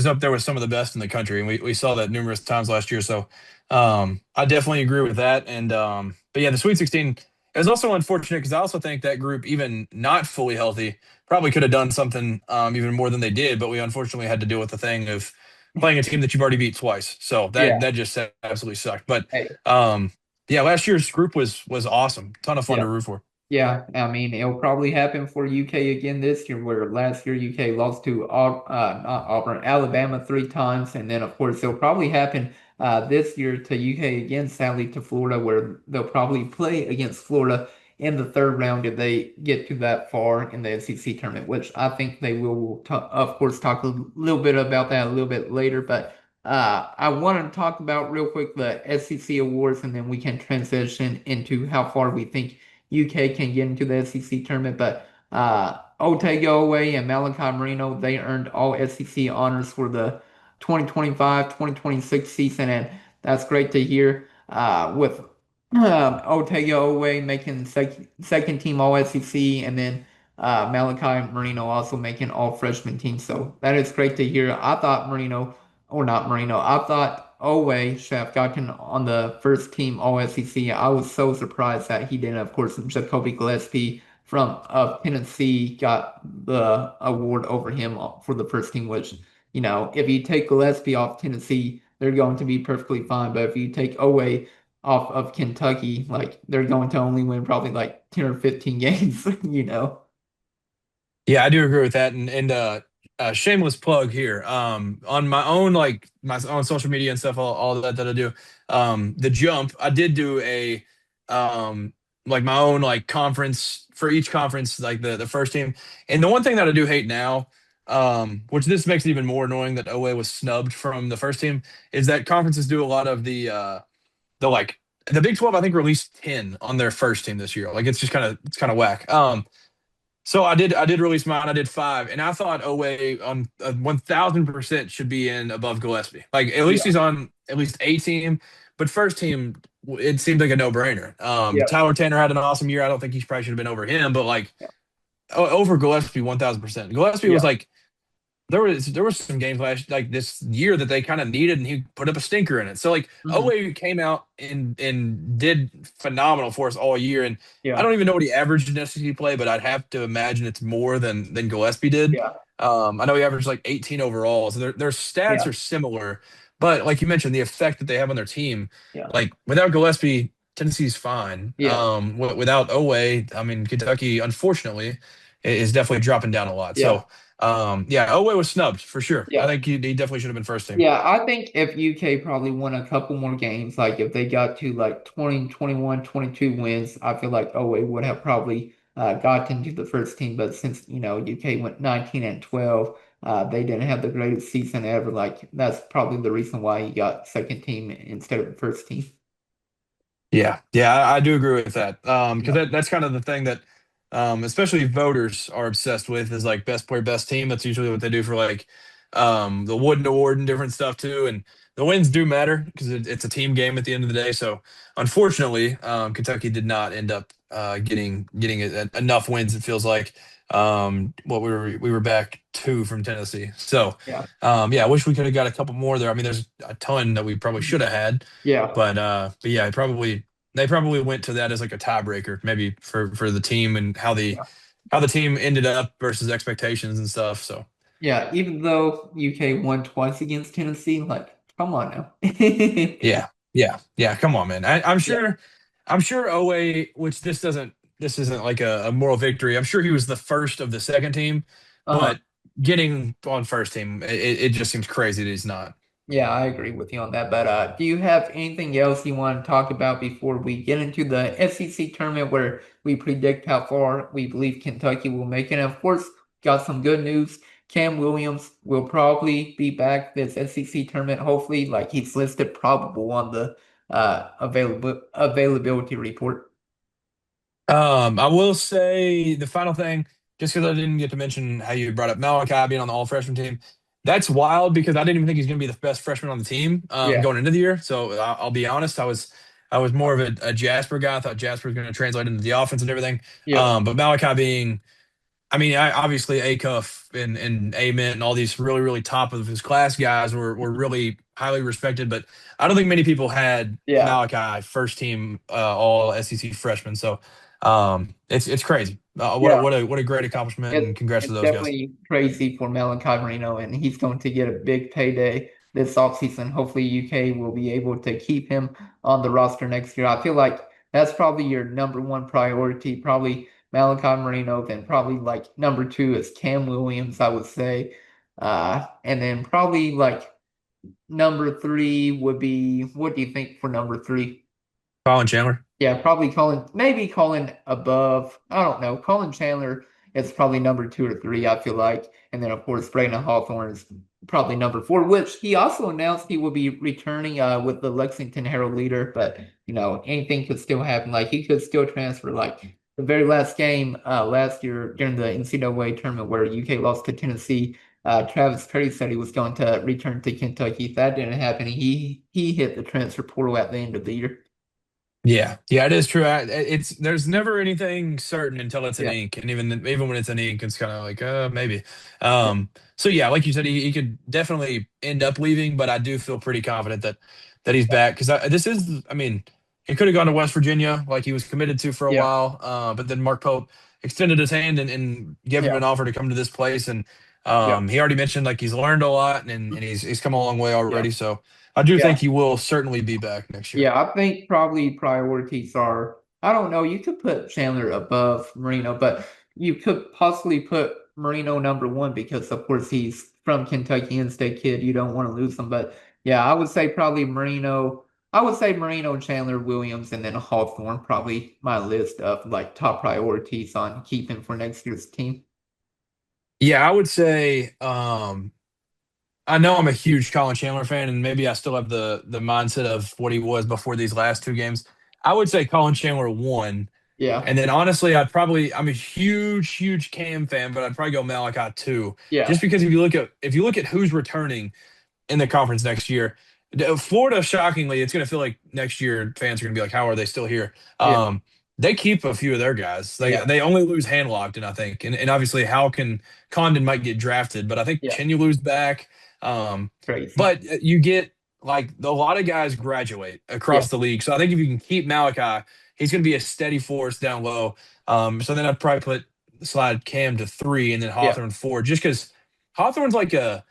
up there with some of the best in the country, and we saw that numerous times last year. So I definitely agree with that. And but yeah, the Sweet 16 is also unfortunate because I also think that group, even not fully healthy, probably could have done something even more than they did. But we unfortunately had to deal with the thing of playing a team that you've already beat twice. So Yeah. that just absolutely sucked. But Hey. yeah, last year's group was awesome. Ton of fun Yeah. to root for. Yeah, I mean, it'll probably happen for UK again this year, where last year UK lost to not Auburn, Alabama three times, and then of course it'll probably happen this year to UK again, sadly to Florida, where they'll probably play against Florida in the third round if they get to that far in the SEC tournament, which I think they will. We'll talk, of course, talk a little bit about that a little bit later, but I want to talk about real quick the SEC awards, and then we can transition into how far we think UK can get into the SEC tournament, but Otagoaway and Malachi Moreno, they earned all SEC honors for the 2025-2026 season, and that's great to hear. With Otagoaway making second team all SEC, and then Malachi Moreno also making all freshman team. So that is great to hear. I thought Moreno, or not Moreno, I thought Oweh should have gotten on the first team All SEC. I was so surprised that he didn't. Of course, Jacoby Gillespie from Tennessee got the award over him for the first team, which, if you take Gillespie off Tennessee, they're going to be perfectly fine. But if you take Oweh off of Kentucky, like they're going to only win probably like 10 or 15 games. Yeah, I do agree with that. And shameless plug here. On my own my own social media and stuff, all that I do. The jump, I did do a like my own like conference for each conference, like the first team. And the one thing that I do hate now, which this makes it even more annoying that OA was snubbed from the first team, is that conferences do a lot of the like the Big 12, I think, released 10 on their first team this year. Like it's kind of whack. So I did release mine. I did five, and I thought Owe on 1,000% should be in above Gillespie. Like at least Yeah. he's on at least a team, but first team it seemed like a no brainer. Yeah. Tyler Tanner had an awesome year. I don't think he probably should have been over him, but like over Gillespie 1,000%. Gillespie Yeah. was like there was some games last like this year that they kind of needed, and he put up a stinker in it. So like Mhm. Owe came out and did phenomenal for us all year. And I Yeah. don't even know what he averaged in SEC play, but I'd have to imagine it's more than Gillespie did. Yeah. I know he averaged like 18 overall, so their stats Yeah. are similar. But like you mentioned, the effect that they have on their team, Yeah. like without Gillespie, Tennessee's fine. Yeah. Without Owe, I mean Kentucky, unfortunately, is definitely dropping down a lot. Yeah. So. Yeah, Elway was snubbed for sure. I Yeah. think he definitely should have been first team. Yeah, I think if UK probably won a couple more games, like if they got to like 20, 21, 22 wins, I feel like Owe would have probably gotten to the first team. But since, UK went 19 and 12, they didn't have the greatest season ever. Like that's probably the reason why he got second team instead of the first team. Yeah, yeah, I do agree with that. Because Yeah. that's kind of the thing that, especially voters are obsessed with is like best player, best team. That's usually what they do for like the Wooden Award and different stuff too. And the wins do matter because it's a team game at the end of the day. So unfortunately, Kentucky did not end up getting enough wins. It feels like what we were back two from Tennessee. So Yeah. yeah, I wish we could have got a couple more there. I mean, there's a ton that we probably should have had, Yeah. but yeah, they probably went to that as like a tiebreaker, maybe for the team and Yeah. how the team ended up versus expectations and stuff. So Yeah. Even though UK won twice against Tennessee, like, come on now. yeah, yeah. Come on, man. Yeah. I'm sure OA, which this isn't like a moral victory. I'm sure he was the first of the second team, Uh-huh. but getting on first team, it just seems crazy that he's not. Yeah, I agree with you on that. But do you have anything else you want to talk about before we get into the SEC tournament where we predict how far we believe Kentucky will make it? And of course, got some good news. Kam Williams will probably be back this SEC tournament. Hopefully, like he's listed probable on the availability report. I will say the final thing, just because I didn't get to mention how you brought up Malachi being on the all freshman team. That's wild because I didn't even think he's going to be the best freshman on the team Yeah, going into the year. So I'll be honest, I was more of a Jasper guy. I thought Jasper was going to translate into the offense and everything. yeah, But Malachi being, I mean, obviously Acuff and Ament and all these really top of his class guys were really highly respected, but I don't think many people had yeah. Malachi first team all SEC freshman. So it's crazy. Yeah. What a great accomplishment and congrats to It's those guys. definitely crazy for Malachi Moreno, and he's going to get a big payday this offseason. Hopefully, UK will be able to keep him on the roster next year. I feel like that's probably your number one priority, probably Malachi Moreno, then probably like number two is Kam Williams, I would say. And then probably like number three would be, what do you think for number three? Collin Chandler. Yeah, probably Colin, maybe Colin above. I don't know. Colin Chandler is probably number two or three, I feel like. And then, of course, Braydon Hawthorne is probably number four, which he also announced he will be returning with the Lexington Herald Leader. But, anything could still happen. Like, he could still transfer. Like, the very last game last year during the NCAA tournament where UK lost to Tennessee, Travis Perry said he was going to return to Kentucky. If that didn't happen, he hit the transfer portal at the end of the year. Yeah, it is true. It's there's never anything certain until it's an Yeah. ink, and even when it's an ink, it's kind of like maybe. Yeah. So yeah, like you said, he could definitely end up leaving, but I do feel pretty confident that he's back because this is, I mean, he could have gone to West Virginia like he was committed to for a Yeah. while, but then Mark Pope extended his hand and gave him Yeah. an offer to come to this place, and Yeah. he already mentioned like he's learned a lot and he's come a long way Yeah. already. So I do Yeah. think he will certainly be back next year. Yeah. I think probably priorities are, I don't know, you could put Chandler above Marino, but you could possibly put Marino number one because, of course, he's from Kentucky in-state kid. You don't want to lose him. But yeah, I would say probably Marino. I would say Marino, Chandler, Williams, and then Hawthorne, probably my list of like top priorities on keeping for next year's team. Yeah, I would say I know I'm a huge Collin Chandler fan, and maybe I still have the mindset of what he was before these last two games. I would say Collin Chandler won, Yeah. and then honestly, I'm a huge Cam fan, but I'd probably go Malachi two, Yeah. just because if you look at who's returning in the conference next year, Florida, shockingly, it's going to feel like next year fans are going to be like, how are they still here? Yeah. They keep a few of their guys. Yeah. They only lose Handlocked, I think, and obviously Condon might get drafted, but I think Yeah. Chenulu's back. Um, Crazy. but you get like a lot of guys graduate Yeah. across the league, so I think if you can keep Malachi, he's going to be a steady force down low. So then I'd probably slide Cam to three and then Yeah. Hawthorne four, just because Hawthorne's like a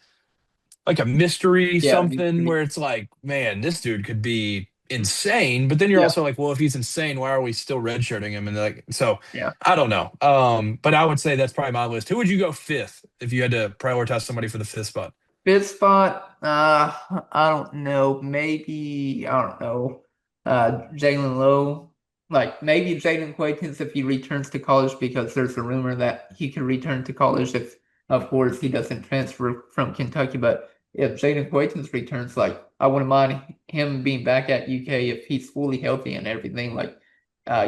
mystery Yeah. something where it's like, man, this dude could be insane. But then you're Yeah. also like, well, if he's insane, why are we still redshirting him? And like, so Yeah. I don't know. But I would say that's probably my list. Who would you go fifth if you had to prioritize somebody for the fifth spot? Fifth spot, I don't know. Maybe, I don't know. Jalen Lowe. Like maybe Jaden Quaintance if he returns to college because there's a rumor that he can return to college if, of course, he doesn't transfer from Kentucky. But if Jaden Quaintance returns, like I wouldn't mind him being back at UK if he's fully healthy and everything. Like,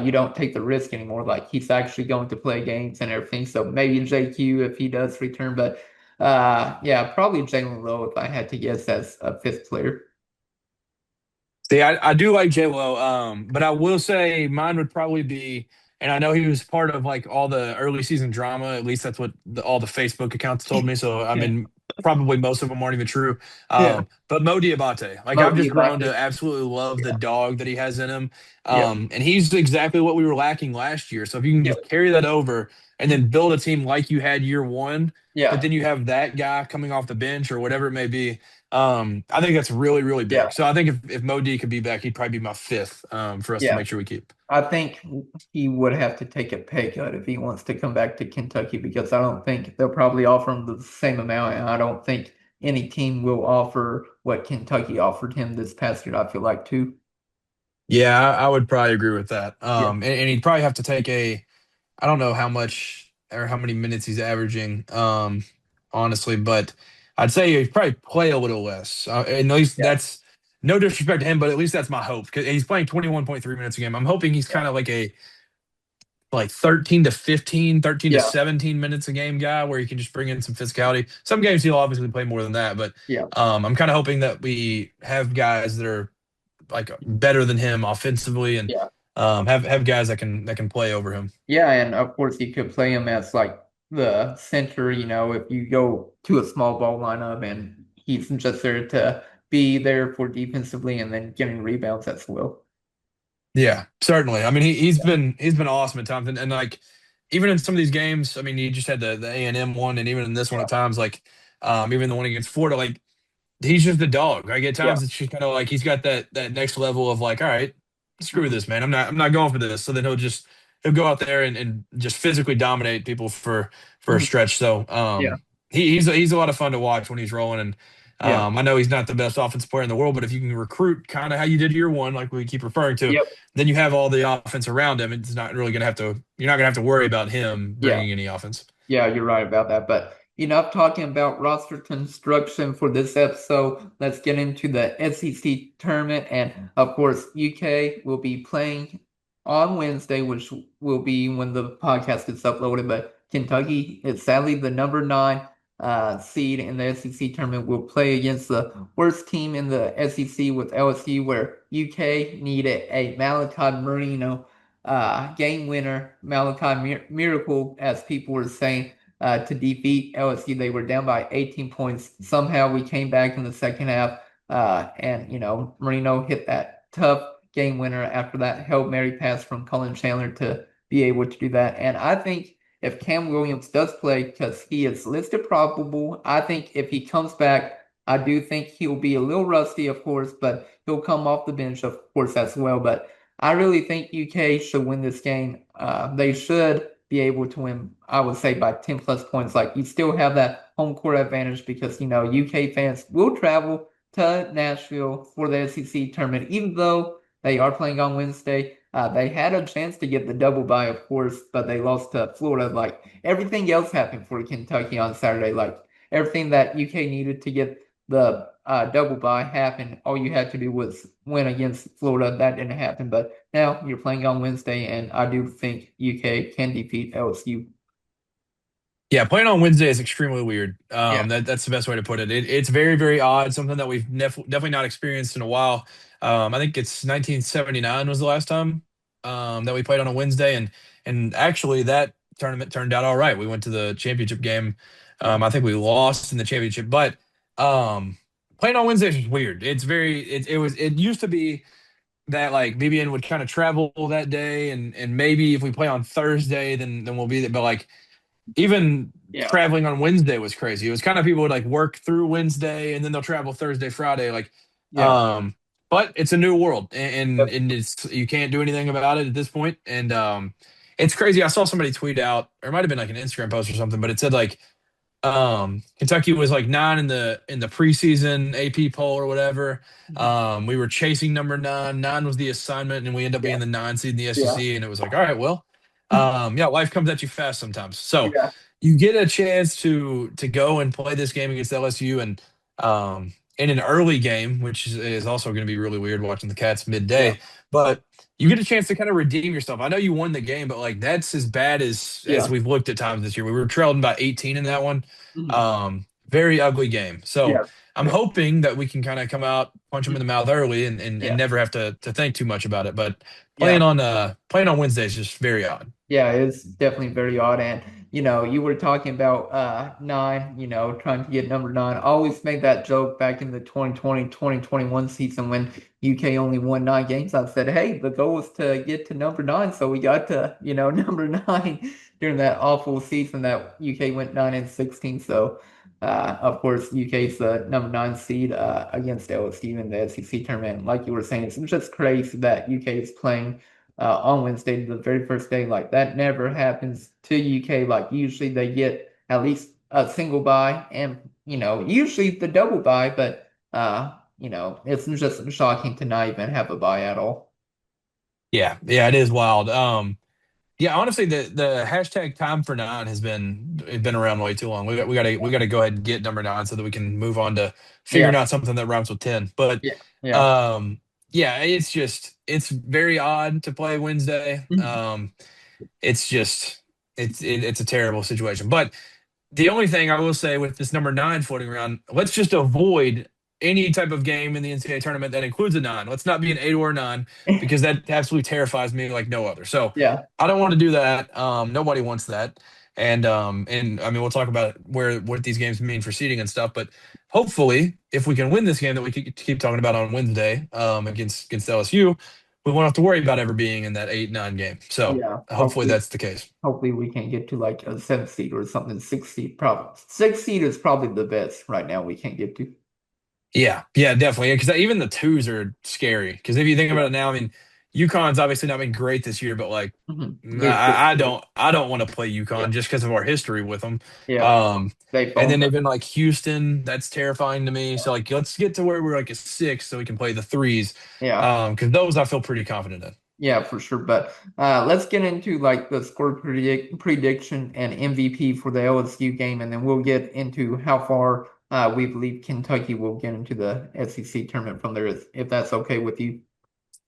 you don't take the risk anymore. Like he's actually going to play games and everything. So maybe JQ if he does return, but. Yeah, probably Jalen Lowe if I had to guess as a fifth player. See, I do like J-Lo, but I will say mine would probably be, and I know he was part of like all the early season drama. At least that's what all the Facebook accounts told me. So I Yeah. mean, probably most of them aren't even true. Yeah. But Mo Diabate, like Mo I've just grown Diabate. to absolutely love the Yeah. dog that he has in him, Yeah. and he's exactly what we were lacking last year. So if you can Yeah. just carry that over and then build a team like you had year one, but Yeah. then you have that guy coming off the bench or whatever it may be. I think that's really, really Yeah. big. So I think if Mo D could be back, he'd probably be my fifth for us to Yeah. make sure we keep. I think he would have to take a pay cut if he wants to come back to Kentucky because I don't think they'll probably offer him the same amount, and I don't think any team will offer what Kentucky offered him this past year. I feel like too. Yeah, I would probably agree with that. Yeah. And he'd probably have to take I don't know how much or how many minutes he's averaging, honestly, but I'd say he'd probably play a little less. And at least Yeah. that's no disrespect to him, but at least that's my hope because he's playing 21.3 minutes a game. I'm hoping he's Yeah. kind of like 13 to 15, 13 to Yeah. 17 minutes a game guy where he can just bring in some physicality. Some games he'll obviously play more than that, but Yeah. I'm kind of hoping that we have guys that are like better than him offensively and Yeah. have guys that can play over him. Yeah, and of course you could play him as like the center, if you go to a small ball lineup and he's just there to be there for defensively and then getting rebounds as well. Yeah, certainly. I mean, he's been awesome at times, and like even in some of these games, I mean, he just had the A&M one, and even in this one Yeah. at times, like even the one against Florida, like he's just a dog. Like at Yeah. times, it's just kind of like he's got that next level of like, all right, screw Mhm. this, man. I'm not going for this. So then he'll go out there and just physically dominate people for a Mhm. stretch. So Yeah. he's a lot of fun to watch when he's rolling. And Yeah. I know he's not the best offensive player in the world, but if you can recruit kind of how you did year one, like we keep referring to, Yep. then you have all the offense around him. It's not really gonna have to. You're not gonna have to worry about him Yeah. bringing any offense. Yeah, you're right about that. But enough talking about roster construction for this episode. Let's get into the SEC tournament. And of course, UK will be playing on Wednesday, which will be when the podcast gets uploaded. But Kentucky is sadly the number nine seed in the SEC tournament. Will play against the worst team in the SEC with LSU, where UK needed a Malachi Moreno game winner, Malachi Miracle, as people were saying, to defeat LSU. They were down by 18 points. Somehow we came back in the second half, and Marino hit that tough game winner after that Hail Mary pass from Collin Chandler to be able to do that. And I think if Kam Williams does play, because he is listed probable, I think if he comes back, I do think he'll be a little rusty, of course, but he'll come off the bench, of course, as well. But I really think UK should win this game. They should be able to win, I would say, by 10 plus points. Like, you still have that home court advantage because, UK fans will travel to Nashville for the SEC tournament, even though they are playing on Wednesday. They had a chance to get the double bye, of course, but they lost to Florida. Like, everything else happened for Kentucky on Saturday. Like, everything that UK needed to get the double bye happened. All you had to do was win against Florida. That didn't happen. But now you're playing on Wednesday, and I do think UK can defeat LSU. Yeah, playing on Wednesday is extremely weird. Yeah. That's the best way to put it. It's very, very odd. Something that we've definitely not experienced in a while. I think it's 1979 was the last time that we played on a Wednesday, and actually that tournament turned out all right. We went to the championship game. I think we lost in the championship, but playing on Wednesdays is weird. It used to be that like BBN would kind of travel that day, and maybe if we play on Thursday, then we'll be there. But like even Yeah. traveling on Wednesday was crazy. It was kind of people would like work through Wednesday and then they'll travel Thursday, Friday. Yeah. Um, but it's a new world Yep. and it's you can't do anything about it at this point. And it's crazy. I saw somebody tweet out, or it might have been like an Instagram post or something, but it said like Kentucky was like nine in the preseason AP poll or whatever. Mhm. We were chasing number nine. Nine was the assignment, and we end up Yeah. being the nine seed in the Yeah. SEC. And it was like, all right, well, yeah, life comes at you fast sometimes. So Yeah. you get a chance to go and play this game against LSU and in an early game, which is also going to be really weird watching the Cats Yeah. midday. But you get a chance to kind of redeem yourself. I know you won the game, but like that's as bad as Yeah. we've looked at times this year. We were trailing by 18 in that one. Mhm. very ugly game. So Yeah. I'm Yeah. hoping that we can kind of come out, punch them in the mouth early, and Yeah. never have to think too much about it. But Yeah. playing on Wednesday is just very odd. Yeah, it's definitely very odd. And, you were talking about nine, trying to get number nine. I always made that joke back in the 2020-2021 season when UK only won 9 games. I said, hey, the goal was to get to number nine. So we got to, number nine during that awful season that UK went 9-16. So of course UK's the number nine seed against LSU in the SEC tournament. Like you were saying, it's just crazy that UK is playing on Wednesday, the very first day. Like that never happens to UK. Like usually they get at least a single bye and usually the double bye, but it's just shocking to not even have a bye at all. Yeah, yeah, it is wild. Yeah, honestly, the hashtag time for nine has been around way too long. We gotta go ahead and get number nine so that we can move on to Yeah, figuring out something that rhymes with 10. But yeah, yeah. um, yeah, it's very odd to play Wednesday. It's just it's a terrible situation. But the only thing I will say with this number nine floating around, let's just avoid any type of game in the NCAA tournament that includes a nine. Let's not be an eight or a nine because that absolutely terrifies me like no other. So Yeah, I don't want to do that. Nobody wants that. And I mean we'll talk about what these games mean for seeding and stuff, but hopefully if we can win this game that we keep talking about on Wednesday against LSU, we won't have to worry about ever being in that 8-9 game. So yeah. hopefully that's the case. Hopefully we can get to like a 7 seed or something. 6 seed probably. 6 seed is probably the best right now we can get to. Yeah, yeah, definitely. Because even the twos are scary. Because if you think about Yeah. it now, I mean, UConn's obviously not been great this year, but like, They're still good. I don't want to play UConn Yeah. just because of our history with them. Yeah. Um, They and then boned they've us. been like Houston, that's terrifying to me. So like, let's get to where we're like a six, so we can play the threes. Yeah. Because those I feel pretty confident in. Yeah, for sure. But let's get into like the score prediction and MVP for the LSU game, and then we'll get into how far we believe Kentucky will get into the SEC tournament from there, if that's okay with you.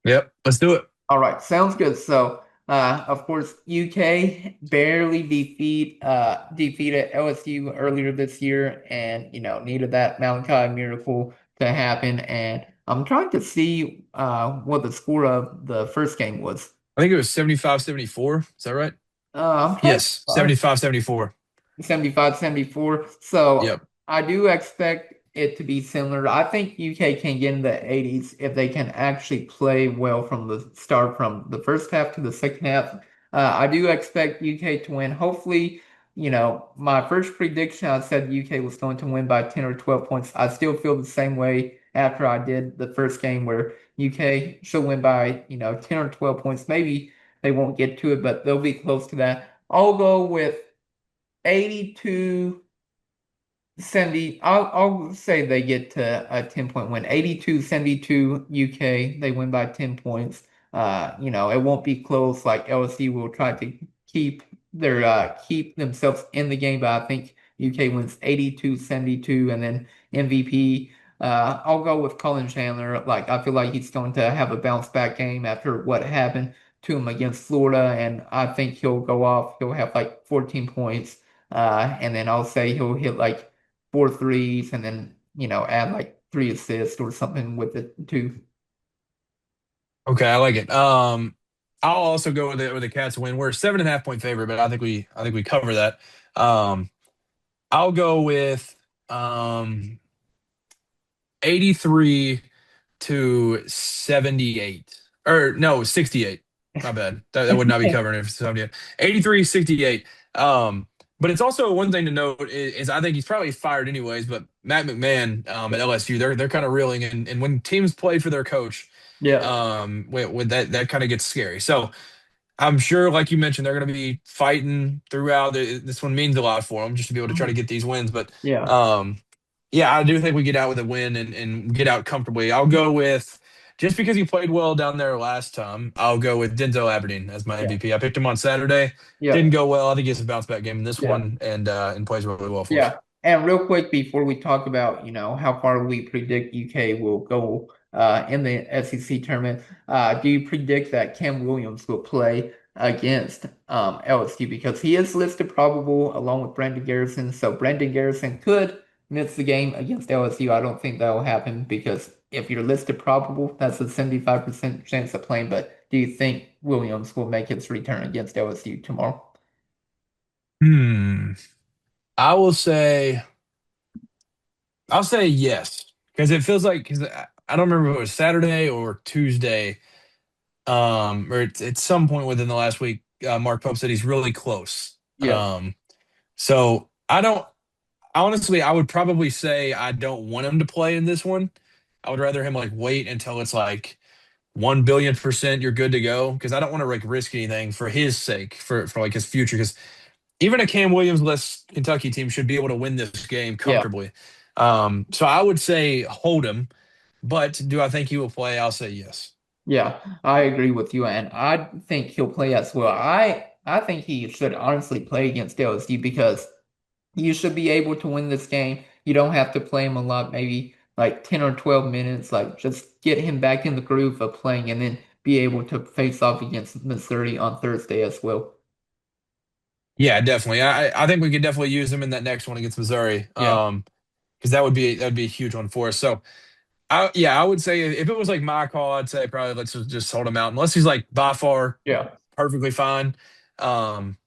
Yep, let's do it. All right, sounds good. So, of course, UK barely defeated LSU earlier this year, and needed that Malachi miracle to happen. And I'm trying to see what the score of the first game was. I think it was 75-74. Is that right? I'm trying to Yes, 75-74. 75-74. So Yep. I do expect it to be similar. I think UK can get in the 80s if they can actually play well from the start, from the first half to the second half. I do expect UK to win. Hopefully, my first prediction, I said UK was going to win by 10 or 12 points. I still feel the same way after I did the first game where UK should win by, 10 or 12 points. Maybe they won't get to it, but they'll be close to that. I'll go with 82 70. I'll say they get to a 10-point win. 82-72 UK. They win by 10 points. It won't be close. Like LSU will try to keep themselves in the game, but I think UK wins 82-72. And then MVP, I'll go with Collin Chandler. Like I feel like he's going to have a bounce back game after what happened to him against Florida, and I think he'll go off. He'll have like 14 points. And then I'll say he'll hit like four threes and then, add like 3 assists or something with it too. Okay, I like it. I'll also go with the Cats win. We're a 7.5 point favorite, but I think we cover that. Um, I'll go with 83 to 78. Or no, 68. My bad. That would not be covering it for 78. 83-68. But it's also one thing to note is I think he's probably fired anyways, but Matt McMahon at LSU, they're kind of reeling and when teams play for their coach, Yeah. with that kind of gets scary. So I'm sure, like you mentioned, they're going to be fighting throughout. This one means a lot for them just to be able to try to Mhm. get these wins. But Yeah. um, yeah, I do think we get out with a win and get out comfortably. I'll go with just because he played well down there last time. I'll go with Denzel Aberdeen as my Yeah. MVP. I picked him on Saturday. Yeah. Didn't go well. I think he has a bounce back game in this Yeah. one and plays really well for us. Yeah. And real quick before we talk about, how far we predict UK will go in the SEC tournament, do you predict that Kam Williams will play against LSU because he is listed probable along with Brandon Garrison. So Brandon Garrison could miss the game against LSU. I don't think that will happen because if you're listed probable, that's a 75% chance of playing. But do you think Williams will make his return against LSU tomorrow? Hmm. I will say I'll say yes because it feels like because I don't remember if it was Saturday or Tuesday, or at some point within the last week. Mark Pope said he's really close. Yeah, So I don't honestly. I would probably say I don't want him to play in this one. I would rather him like wait until it's like 1 billion% you're good to go because I don't want to like risk anything for his sake for like his future because even a Kam Williams less Kentucky team should be able to win this game yeah, comfortably. So I would say hold him, but do I think he will play? I'll say yes. yeah. I agree with you, and I think he'll play as well. I think he should honestly play against LSU because you should be able to win this game. You don't have to play him a lot, maybe like 10 or 12 minutes. Like just get him back in the groove of playing and then be able to face off against Missouri on Thursday as well. Yeah, definitely. I think we could definitely use him in that next one against Missouri. Yeah, Because that would be a huge one for us. So I would say if it was like my call, I'd say probably let's just hold him out unless he's like by far yeah, perfectly fine. Um,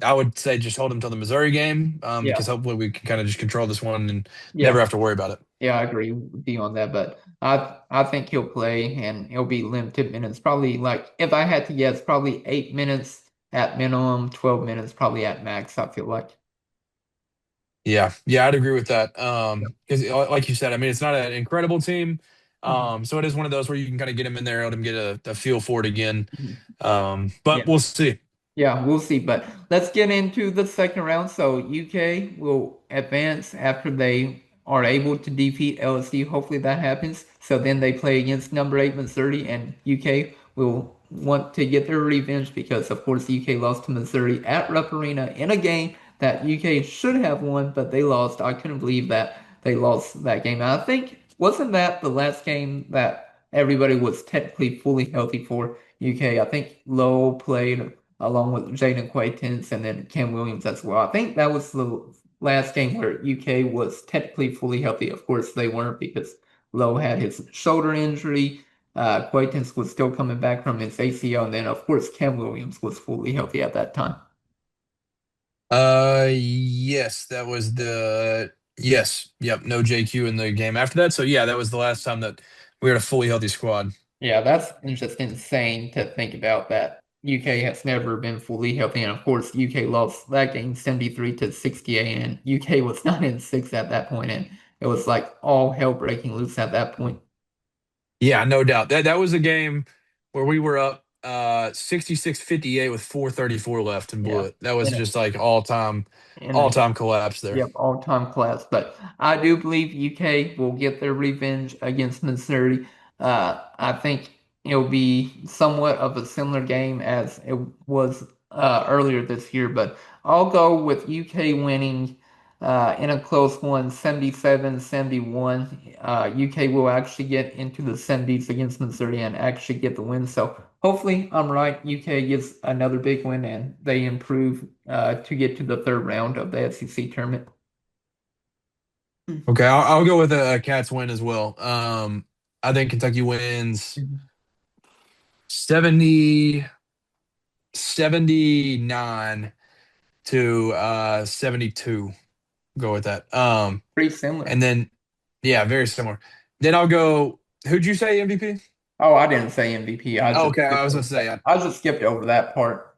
I would say just hold him till the Missouri game, yeah, because hopefully we can kind of just control this one and never yeah. have to worry about it. Yeah, I agree with you on that, but I think he'll play and he'll be limited minutes. Probably like if I had to guess, probably 8 minutes at minimum, 12 minutes probably at max, I feel like. Yeah, yeah, I'd agree with that. Because like you said, I mean, it's not an incredible team. Mhm. So it is one of those where you can kind of get him in there, let him get a feel for it again. Mhm. Yeah. But we'll see. Yeah, we'll see. But let's get into the second round. So UK will advance after they are able to defeat LSU. Hopefully that happens. So then they play against number 8 Missouri, and UK will want to get their revenge because, of course, UK lost to Missouri at Rupp Arena in a game that UK should have won, but they lost. I couldn't believe that they lost that game. And I think wasn't that the last game that everybody was technically fully healthy for UK? I think Lowe played along with Jaden Quaintance and then Kam Williams as well. I think that was the last game where UK was technically fully healthy. Of course, they weren't because Lowe had his shoulder injury. Quaintance was still coming back from his ACL, and then of course Kam Williams was fully healthy at that time. Yes, that was the yes, yep, no JQ in the game after that. So yeah, that was the last time that we had a fully healthy squad. Yeah, that's just insane to think about that. UK has never been fully healthy, and of course, UK lost that game 73 to 68, and UK was not in six at that point, and it was like all hell breaking loose at that point. Yeah, no doubt. That was a game where we were up 66-58 with 4:34 left and blew Yeah. it. That was In a, just like all-time in a all-time collapse there. Yep, all-time class. But I do believe UK will get their revenge against Missouri. I think it'll be somewhat of a similar game as it was earlier this year, but I'll go with UK winning in a close one, 77-71. UK will actually get into the 70s against Missouri and actually get the win. So hopefully I'm right. UK gets another big win and they improve to get to the third round of the SEC tournament. Okay, I'll go with a Cats win as well. I think Kentucky wins Mhm. 70 79 to 72. Go with that. Pretty similar. And then yeah, very similar. Then I'll go. Who'd you say MVP? Oh, I didn't say MVP. Oh, okay, I was gonna say. I just skipped over that part.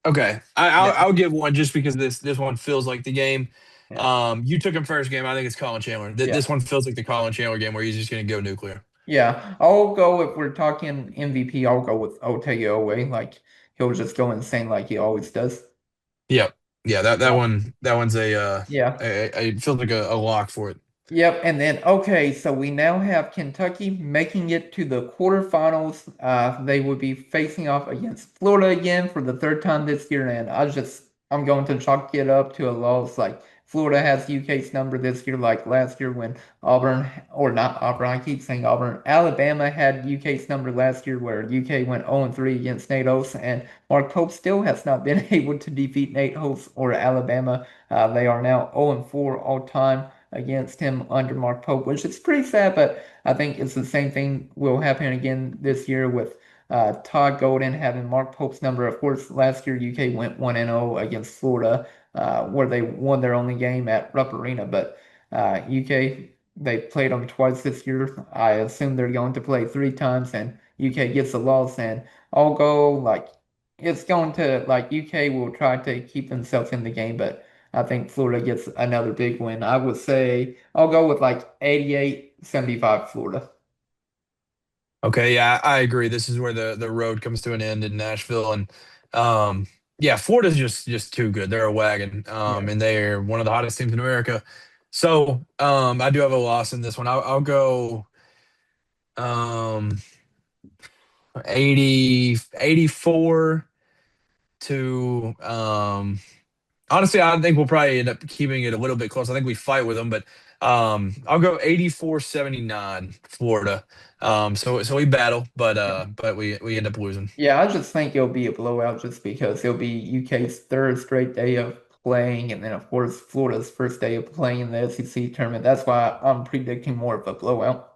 Okay, I'll Yeah, I'll give one just because this one feels like the game. yeah, You took him first game. I think it's Collin Chandler. This yeah. one feels like the Collin Chandler game where he's just gonna go nuclear. Yeah, I'll go if we're talking MVP, I'll go with Otayowe. Like he'll just go insane like he always does. Yep. Yeah, that Yeah. one's Yeah. it feels like a lock for it. Yep, and then okay, so we now have Kentucky making it to the quarterfinals. They would be facing off against Florida again for the third time this year, and I'm going to chalk it up to a loss. Like Florida has UK's number this year, like last year when Auburn or not Auburn, I keep saying Auburn. Alabama had UK's number last year where UK went 0-3 against Nate Oats, and Mark Pope still has not been able to defeat Nate Oats or Alabama. They are now 0-4 all time against him under Mark Pope, which is pretty sad, but I think it's the same thing will happen again this year with Todd Golden having Mark Pope's number. Of course, last year UK went 1-0 against Florida, where they won their only game at Rupp Arena, but UK they played them twice this year. I assume they're going to play three times, and UK gets a loss, and I'll go like it's going to like UK will try to keep themselves in the game, but I think Florida gets another big win. I would say I'll go with like 88-75 Florida. Okay, yeah, I agree. This is where the road comes to an end in Nashville, and um, yeah, Florida's just too good. They're a wagon, Yeah. and they're one of the hottest teams in America. So I do have a loss in this one. I'll go um 84 to honestly, I think we'll probably end up keeping it a little bit close. I think we fight with them, but I'll go 84-79 Florida. So we battle, but we end up losing. Yeah, I just think it'll be a blowout just because it'll be UK's third straight day of playing, and then of course Florida's first day of playing in the SEC tournament. That's why I'm predicting more of a blowout.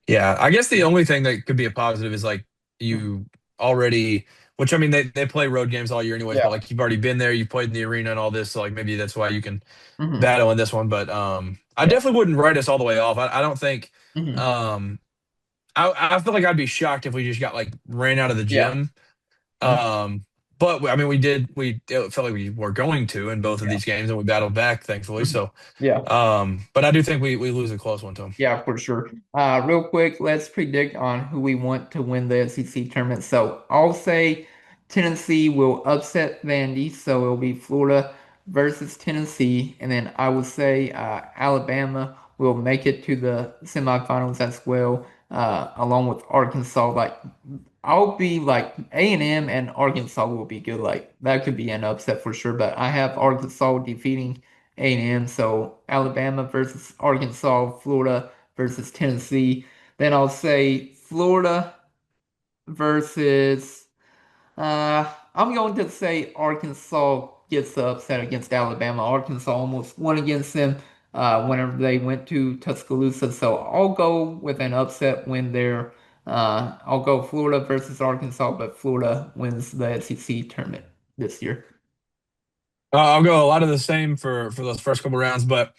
Yeah, I guess the only thing that could be a positive is like you already, which I mean they play road games all year anyways, but Yeah. like you've already been there, you've played in the arena and all this, so like maybe that's why you can Hmm. battle in this one. But I Yeah. definitely wouldn't write us all the way off. I don't think Hmm. um I feel like I'd be shocked if we just got like ran out of the Yeah. gym. Mhm. Um, but I mean, we it felt like we were going to in both of Yeah. these games, and we battled back, thankfully. Mhm. So, Yeah. but I do think we lose a close one to them. Yeah, for sure. Real quick, let's predict on who we want to win the SEC tournament. So I'll say Tennessee will upset Vandy, so it'll be Florida versus Tennessee, and then I will say Alabama will make it to the semifinals as well, along with Arkansas. Like I'll be like A&M and Arkansas will be good. Like that could be an upset for sure, but I have Arkansas defeating A&M. So Alabama versus Arkansas, Florida versus Tennessee. Then I'll say Florida versus I'm going to say Arkansas gets the upset against Alabama. Arkansas almost won against them whenever they went to Tuscaloosa. So I'll go with an upset win there. I'll go Florida versus Arkansas, but Florida wins the SEC tournament this year. I'll go a lot of the same for those first couple rounds, but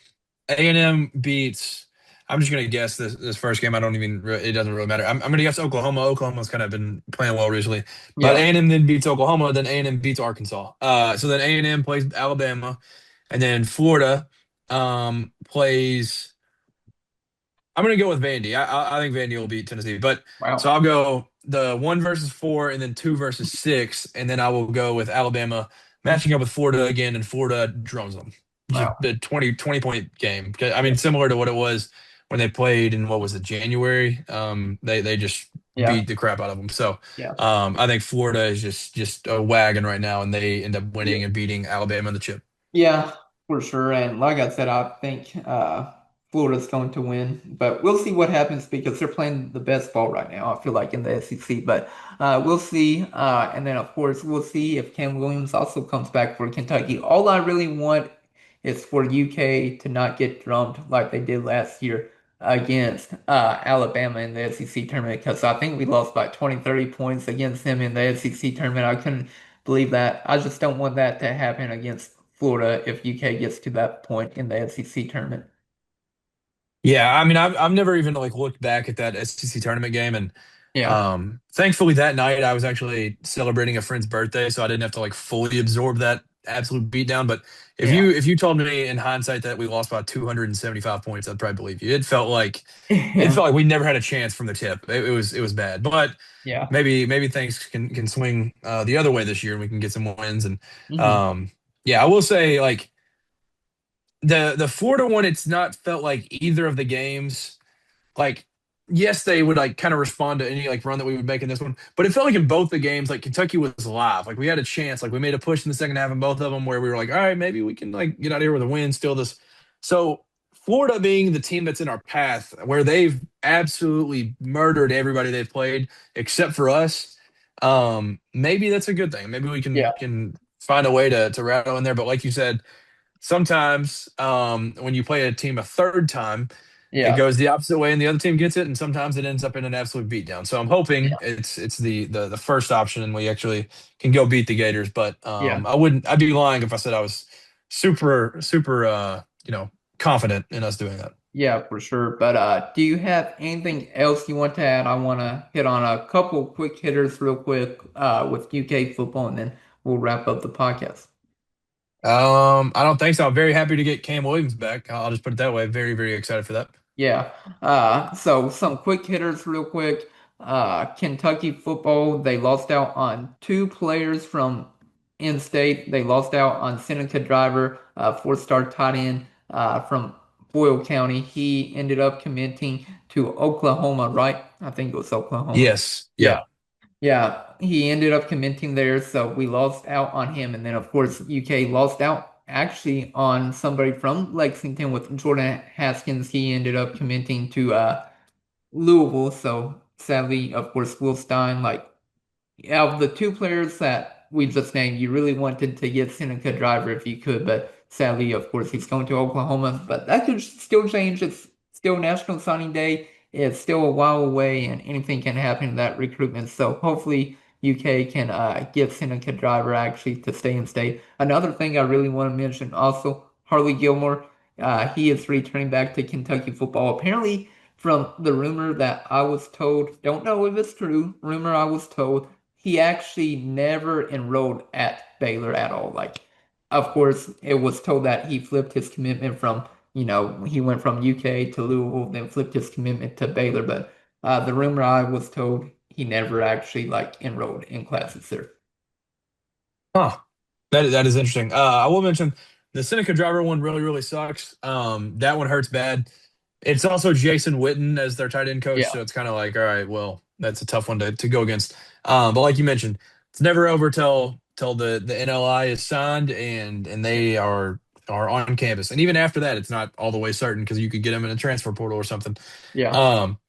A&M beats. I'm just gonna guess this first game. I don't even. It doesn't really matter. I'm gonna guess Oklahoma. Oklahoma's kind of been playing well recently, but Yeah. A&M then beats Oklahoma. Then A&M beats Arkansas. So then A&M plays Alabama, and then Florida plays. I'm gonna go with Vandy. I think Vandy will beat Tennessee, but so Wow. I'll go the 1 versus 4, and then 2 versus 6, and then I will go with Alabama matching up with Florida again, and Florida drums them. Just Wow. the 20 point game. I mean, similar to what it was when they played in what was it, January. They just Yeah. beat the crap out of them. So Yeah. I think Florida is just a wagon right now, and they end up Yeah. winning and beating Alabama in the chip. Yeah, for sure. And like I said, I think Florida's going to win, but we'll see what happens because they're playing the best ball right now, I feel like, in the SEC. But we'll see. And then, of course, we'll see if Kam Williams also comes back for Kentucky. All I really want is for UK to not get drummed like they did last year against Alabama in the SEC tournament because I think we lost by 20, 30 points against them in the SEC tournament. I couldn't believe that. I just don't want that to happen against Florida if UK gets to that point in the SEC tournament. Yeah, I mean, I've never even like looked back at that SEC tournament game, and Yeah. thankfully that night I was actually celebrating a friend's birthday, so I didn't have to like fully absorb that absolute beatdown. But Yeah. if you told me in hindsight that we lost by 275 points, I'd probably believe you. It Yeah. felt like we never had a chance from the tip. It was bad, but Yeah. maybe things can swing the other way this year, and we can get some wins. And Hmm. um, yeah, I will say like the Florida one, it's not felt like either of the games like yes, they would like kind of respond to any like run that we would make in this one, but it felt like in both the games, like Kentucky was alive. Like we had a chance. Like we made a push in the second half in both of them where we were like, all right, maybe we can like get out of here with a win, steal this. So Florida being the team that's in our path, where they've absolutely murdered everybody they've played except for us. Maybe that's a good thing. Maybe we Yeah. can find a way to rattle in there. But like you said, sometimes when you play a team a third time, it Yeah. goes the opposite way and the other team gets it, and sometimes it ends up in an absolute beatdown. So I'm hoping it's the first option and we actually can go beat the Gators. But Yeah. I'd be lying if I said I was super confident in us doing that. Yeah, for sure. But do you have anything else you want to add? I want to hit on a couple quick hitters real quick with UK football, and then we'll wrap up the podcast. I don't think so. I'm very happy to get Kam Williams back. I'll just put it that way. Very, very excited for that. Yeah. So some quick hitters real quick. Kentucky football, they lost out on two players from in-state. They lost out on Seneca Driver, four-star tight end from Boyle County. He ended up committing to Oklahoma, right? I think it was Oklahoma. Yes. Yeah. Yep. Yeah, he ended up committing there, so we lost out on him. And then, of course, UK lost out actually on somebody from Lexington with Jordan Haskins. He ended up committing to Louisville. So sadly, of course, Will Stein, like out of the two players that we just named, you really wanted to get Seneca Driver if you could, but sadly, of course, he's going to Oklahoma. But that could still change. It's still National Signing Day. It's still a while away, and anything can happen in that recruitment. So hopefully, UK can get Seneca Driver actually to stay in state. Another thing I really want to mention also, Harley Gilmore. He is returning back to Kentucky football. Apparently, from the rumor that I was told, don't know if it's true, rumor I was told he actually never enrolled at Baylor at all. Like, of course, it was told that he flipped his commitment from, he went from UK to Louisville, then flipped his commitment to Baylor. But the rumor I was told he never actually like enrolled in classes there. Huh. That is interesting. I will mention the Seneca driver one really, really sucks. That one hurts bad. It's also Jason Witten as their tight end coach, Yeah, so it's kind of like, all right, well, that's a tough one to go against. But like you mentioned, it's never over till the NLI is signed and they are on campus. And even after that, it's not all the way certain because you could get them in a transfer portal or something. yeah, Um,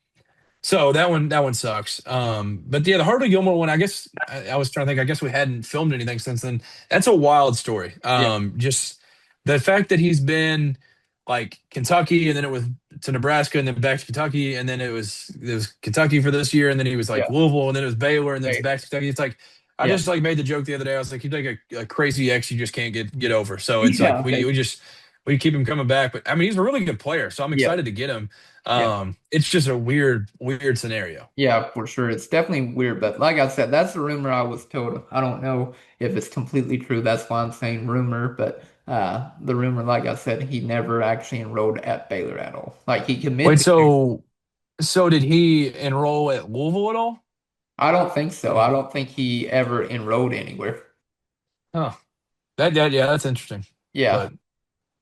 so that one sucks. But yeah, the Harley Gilmore one, I guess I was trying to think. I guess we hadn't filmed anything since then. That's a wild story. yeah, Just the fact that he's been like Kentucky, and then it was to Nebraska, and then back to Kentucky, and then it was Kentucky for this year, and then he was like yeah, Louisville, and then it was Baylor, and then it's right, back to Kentucky. It's like I yeah, just like made the joke the other day. I was like, he's like a crazy ex you just can't get over. So it's like yeah, we keep him coming back. But I mean, he's a really good player, so I'm yeah, excited to get him. yeah. It's just a weird scenario. Yeah, for sure. It's definitely weird, but like I said, that's the rumor I was told. I don't know if it's completely true. That's why I'm saying rumor, but the rumor, like I said, he never actually enrolled at Baylor at all. Like he Wait, committed. so did he enroll at Louisville at all? I don't think so. I don't think he ever enrolled anywhere. Huh. That yeah, that's interesting. Yeah, But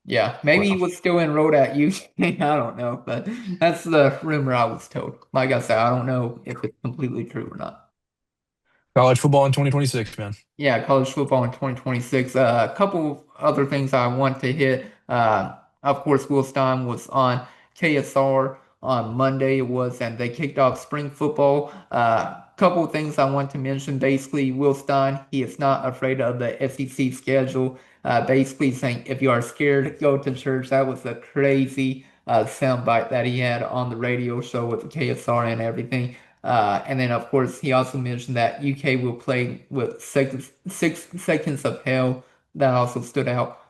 yeah. Maybe he well, was still enrolled at UCA. I don't know, but that's the rumor I was told. Like I said, I don't know if it's completely true or not. college football in 2026, man. Yeah, college football in 2026. A couple other things I want to hit. Of course, Will Stein was on KSR on Monday. It was, and they kicked off spring football. Couple of things I want to mention. Basically, Will Stein, he is not afraid of the SEC schedule. Basically saying, if you are scared, go to church. That was a crazy soundbite that he had on the radio show with the KSR and everything. And then, of course, he also mentioned that UK will play with 6 seconds of hell. That also stood out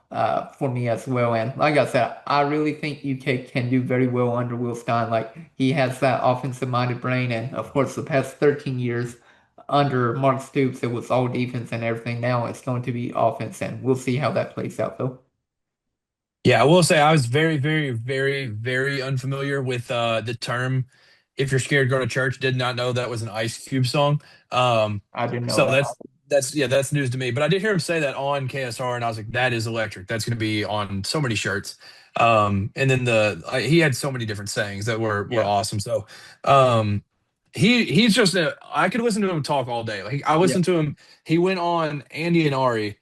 for me as well. And like I said, I really think UK can do very well under Will Stein. Like he has that offensive-minded brain, and of course, the past 13 years under Mark Stoops, it was all defense and everything. Now it's going to be offense, and we'll see how that plays out, though. Yeah, I will say I was very unfamiliar with the term "if you're scared, go to church." Did not know that was an Ice Cube song. I didn't know So that. that's news to me. But I did hear him say that on KSR, and I was like, that is electric. That's going to be on so many shirts. And then he had so many different sayings that were Yeah, awesome. So he's just I could listen to him talk all day. Like I yeah, listened to him. He went on Andy and Ari,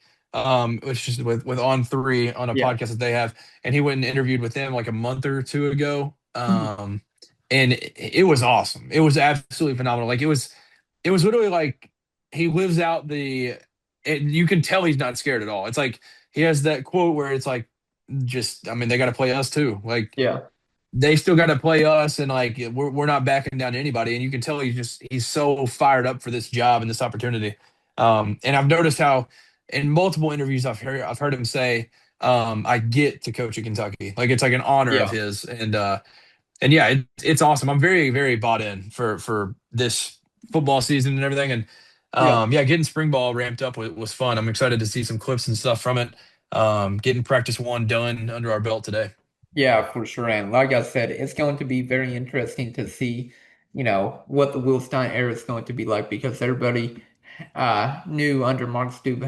which is with On Three on a yeah. podcast that they have, and he went and interviewed with them like a month or two ago. Mhm. And it was awesome. It was absolutely phenomenal. Like it was literally like he lives out you can tell he's not scared at all. It's like he has that quote where it's like just, I mean, they got to play us too. Like Yeah. they still got to play us, and like we're not backing down to anybody. And you can tell he's so fired up for this job and this opportunity. And I've noticed how in multiple interviews I've heard him say, I get to coach at Kentucky. Like it's like an honor of Yeah. his. And yeah, it's awesome. I'm very, very bought in for this football season and everything. And Yeah. yeah, getting spring ball ramped up was fun. I'm excited to see some clips and stuff from it. Getting practice one done under our belt today. Yeah, for sure. And like I said, it's going to be very interesting to see, what the Will Stein era is going to be like because everybody knew under Mark Stoops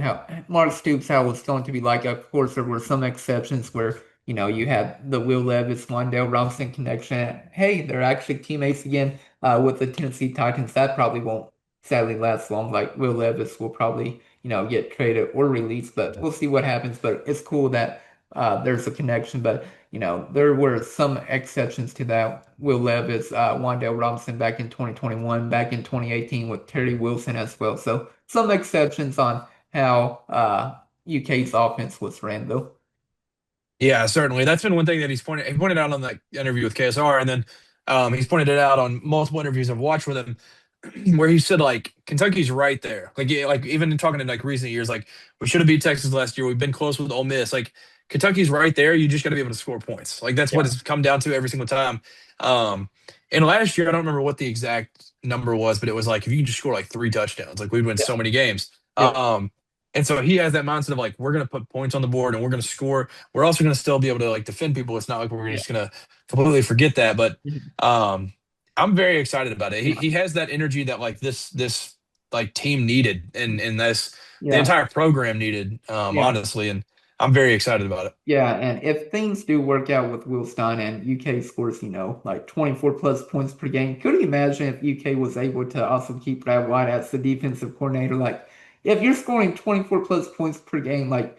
how it was going to be like. Of course, there were some exceptions where, you had the Will Levis, Wandale Robinson connection. Hey, they're actually teammates again with the Tennessee Titans. That probably won't sadly last long. Like Will Levis will probably, get traded or released, but we'll see what happens. But it's cool that there's a connection. But there were some exceptions to that. Will Levis, Wandale Robinson back in 2021, back in 2018 with Terry Wilson as well. So some exceptions on how UK's offense was ran, though. Yeah, certainly. That's been one thing that he pointed out on that interview with KSR, and then he's pointed it out on multiple interviews I've watched with him, where he said like Kentucky's right there. Like yeah, like even in talking in like recent years, like we should have beat Texas last year. We've been close with Ole Miss. Like Kentucky's right there. You just got to be able to score points. Like that's what Yeah, it's come down to every single time. Um, and last year I don't remember what the exact number was, but it was like if you can just score like 3 touchdowns, like we'd win yeah, so many games. yep, And so he has that mindset of like we're gonna put points on the board and we're gonna score. We're also gonna still be able to like defend people. It's not like we're yeah, just gonna completely forget that. But mhm, um, I'm very excited about it. He yeah, he has that energy that like this like team needed and this the yeah. entire program needed, Yeah. honestly, and I'm very excited about it. Yeah, and if things do work out with Will Stein and UK scores, like 24 plus points per game, could you imagine if UK was able to also keep Brad White as the defensive coordinator? Like, if you're scoring 24 plus points per game, like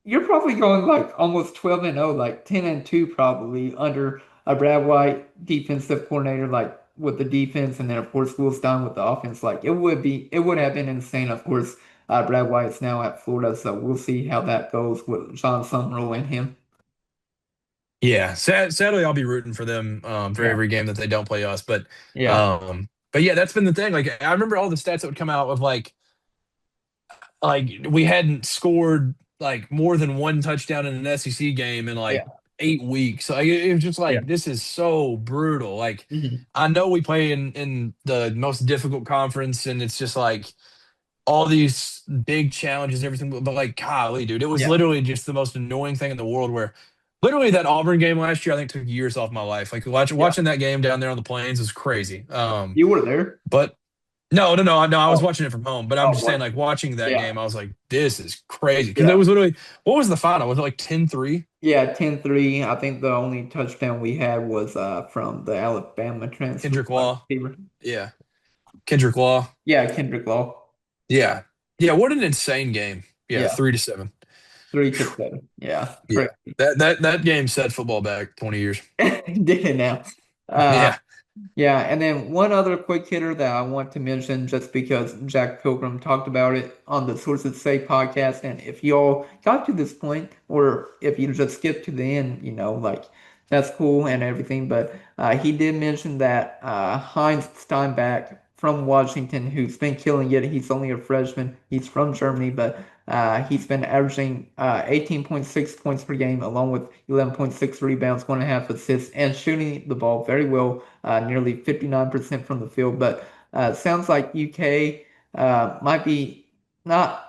you're probably going like almost 12 and 0, like 10 and 2 probably under a Brad White defensive coordinator, like with the defense, and then of course Will Stein with the offense. Like it would have been insane. Of course, Brad White's now at Florida, so we'll see how that goes with John Summerall and him. Yeah, sadly, I'll be rooting for them for Yeah, every game that they don't play us. yeah, But yeah, that's been the thing. Like I remember all the stats that would come out of like we hadn't scored like more than one touchdown in an SEC game in like yeah, 8 weeks. Like it was just yeah. like this is so brutal. Like Mhm. I know we play in the most difficult conference, and it's just like all these big challenges, everything. But like, golly, dude, it was Yeah, literally just the most annoying thing in the world. Where literally that Auburn game last year, I think took years off my life. Like yeah. watching that game down there on the plains was crazy. You were there? But no. I was Oh, watching it from home, but I'm oh, just saying, what? like watching that Yeah, game, I was like, this is crazy because it yeah. was literally what was the final? Was it like 10-3? Yeah, 10-3. I think the only touchdown we had was from the Alabama transfer Kendrick wide Law, receiver. yeah, Kendrick Law, Yeah, Kendrick Law. yeah, yeah. What an insane game. Yeah, Yeah, 3-7. 3-7. Yeah, Yeah, great. that game set football back 20 years. Did it now. Uh, Yeah, yeah, and then one other quick hitter that I want to mention just because Jack Pilgrim talked about it on the Sources Say podcast. And if y'all got to this point, or if you just skip to the end, like that's cool and everything. But he did mention that Heinz Steinbach from Washington, who's been killing it, he's only a freshman, he's from Germany, but he's been averaging 18.6 points per game, along with 11.6 rebounds, 1.5 assists, and shooting the ball very well, nearly 59% from the field. But sounds like UK might be not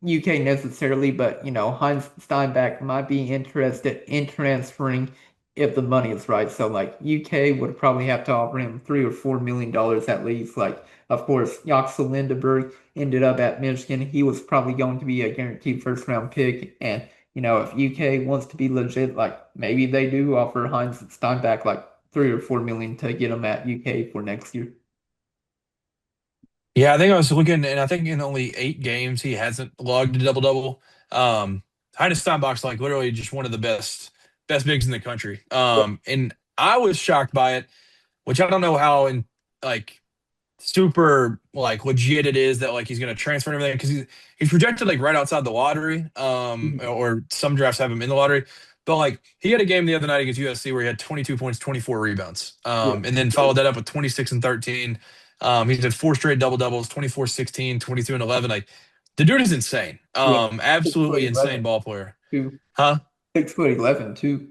UK necessarily, but Heinz Steinbach might be interested in transferring if the money is right. So like UK would probably have to offer him $3 or $4 million at least. Like of course, Yaxel Lindeberg ended up at Michigan. He was probably going to be a guaranteed first round pick. And if UK wants to be legit, like maybe they do offer Heinz Steinbach like 3 or 4 million to get him at UK for next year. yeah. I think I was looking, and I think in only 8 games he hasn't logged a double double. Heinz Steinbach's like literally just one of the best bigs in the country. And I was shocked by it, which I don't know how in like super like legit it is that like he's going to transfer and everything because he's projected like right outside the lottery, Mhm. or some drafts have him in the lottery, But like he had a game the other night against USC where he had 22 points, 24 rebounds. Yeah. And then followed that up with 26 and 13. He did four straight double doubles, 24, 16, 22 and 11. Like the dude is insane. Yeah. Six foot Absolutely insane 11 ball player. too. Huh? 6'11" too.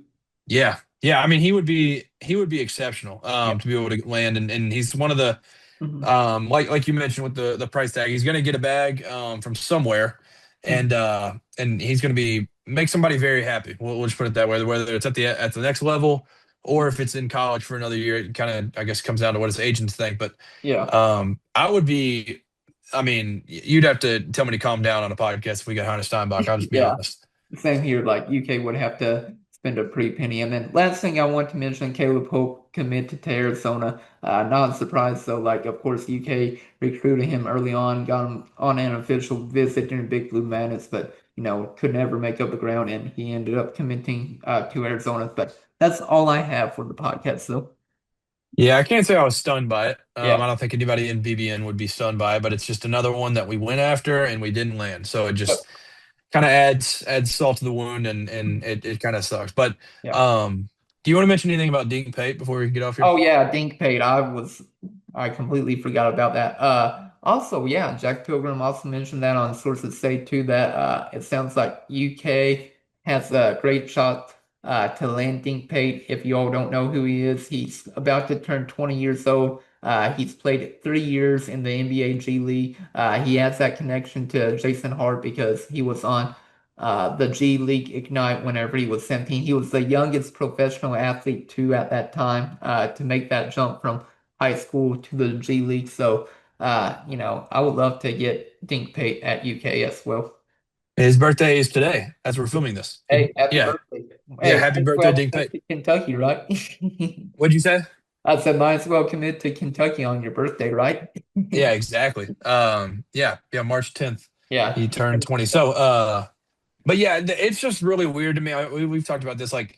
Yeah. Yeah. I mean, he would be exceptional Yeah. to be able to land. And he's one of the Mhm. like you mentioned with the price tag, he's gonna get a bag from somewhere Mhm. and he's gonna be make somebody very happy. We'll just put it that way, whether it's at the next level or if it's in college for another year. It kind of I guess comes down to what his agents think. But Yeah. I would be I mean, you'd have to tell me to calm down on a podcast if we got Hunter Steinbach. I'll just be Yeah. honest. Same here. Like UK would have to spend a pretty penny. And then last thing I want to mention, Caleb Hope committed to Arizona. Not surprised. So like, of course, UK recruited him early on, got him on an official visit during Big Blue Madness, but could never make up the ground, and he ended up committing to Arizona. But that's all I have for the podcast, though. Yeah, I can't say I was stunned by it. Yeah. I don't think anybody in BBN would be stunned by it, but it's just another one that we went after and we didn't land. So it just Yep. kind of adds salt to the wound and it kind of sucks. But Yeah. do you want to mention anything about Dink Pate before we can get off here? Oh yeah, Dink paid. I completely forgot about that. Also, yeah, Jack Pilgrim also mentioned that on sources say too that it sounds like UK has a great shot to land Dink Pate. If you all don't know who he is, he's about to turn 20 years old. He's played 3 years in the NBA G League. He has that connection to Jason Hart because he was on the G League Ignite whenever he was 17. He was the youngest professional athlete too at that time to make that jump from high school to the G League. So, I would love to get Dink Pate at UK as well. His birthday is today as we're filming this. Hey, happy Yeah. birthday. Yeah. Hey, Happy might as birthday, well Dink commit Pate. to Kentucky, right? What'd you say? I said, might as well commit to Kentucky on your birthday, right? Yeah, exactly. Yeah. Yeah. March 10th, Yeah. he turned 20. So, but yeah, it's just really weird to me. We've talked about this, like,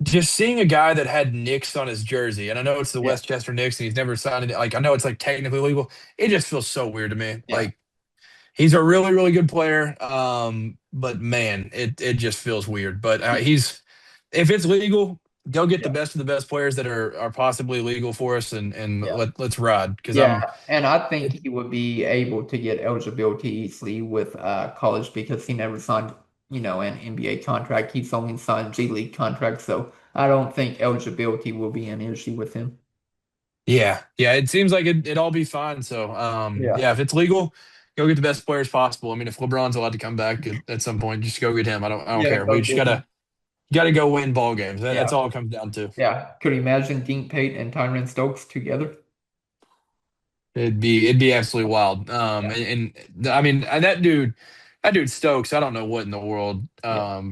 just seeing a guy that had Knicks on his jersey, and I know it's the Yeah. Westchester Knicks, and he's never signed it. Like, I know it's like technically legal. It just feels so weird to me. Yeah. Like, he's a really, really good player. But man, it just feels weird. But if it's legal, go get the Yeah. best of the best players that are possibly legal for us, and Yeah. let's ride. Because Yeah, I'm and I think it, he would be able to get eligibility easily with college because he never signed, an NBA contract. He's only signed G League contract, so I don't think eligibility will be an issue with him. yeah, yeah. It seems like it'd all be fine. So Yeah. yeah, if it's legal, go get the best players possible. I mean, if LeBron's allowed to come back at some point, just go get him. I don't Yeah, care. We go just get him. gotta go win ball games. That's Yeah. all it comes down to. Yeah. Could you imagine Dean Pate and Tyron Stokes together? It'd be absolutely wild. Yeah. And I mean that dude Stokes. I don't know what in the world. Yeah.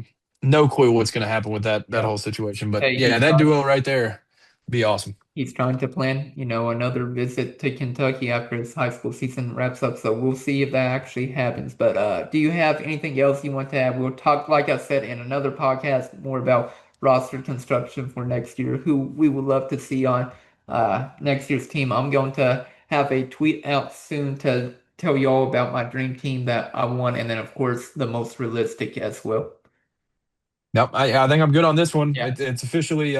No clue what's gonna happen with that Yeah. whole situation. But Hey, yeah, that duo right there, be awesome. he's trying to plan, another visit to Kentucky after his high school season wraps up. So we'll see if that actually happens. But do you have anything else you want to add? We'll talk, like I said, in another podcast more about roster construction for next year, who we would love to see on next year's team. I'm going to have a tweet out soon to tell you all about my dream team that I want, and then of course the most realistic as well. Nope, I think I'm good on this one. Yeah. It's officially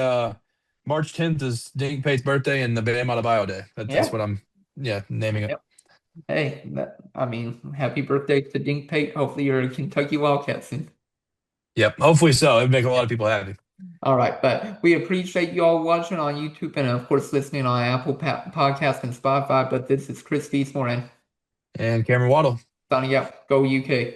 March 10th is Dink Pate's birthday and the Bam Adebayo Day. That's Yeah. what I'm naming it. Yep. Hey, I mean, happy birthday to Dink Pate. Hopefully you're a Kentucky Wildcat soon. Yep. Hopefully so. It'd make a lot of people happy. All right, but we appreciate you all watching on YouTube and of course listening on Apple Podcast and Spotify. But this is Chris Feasmore and And Cameron Waddle. signing out. Go UK.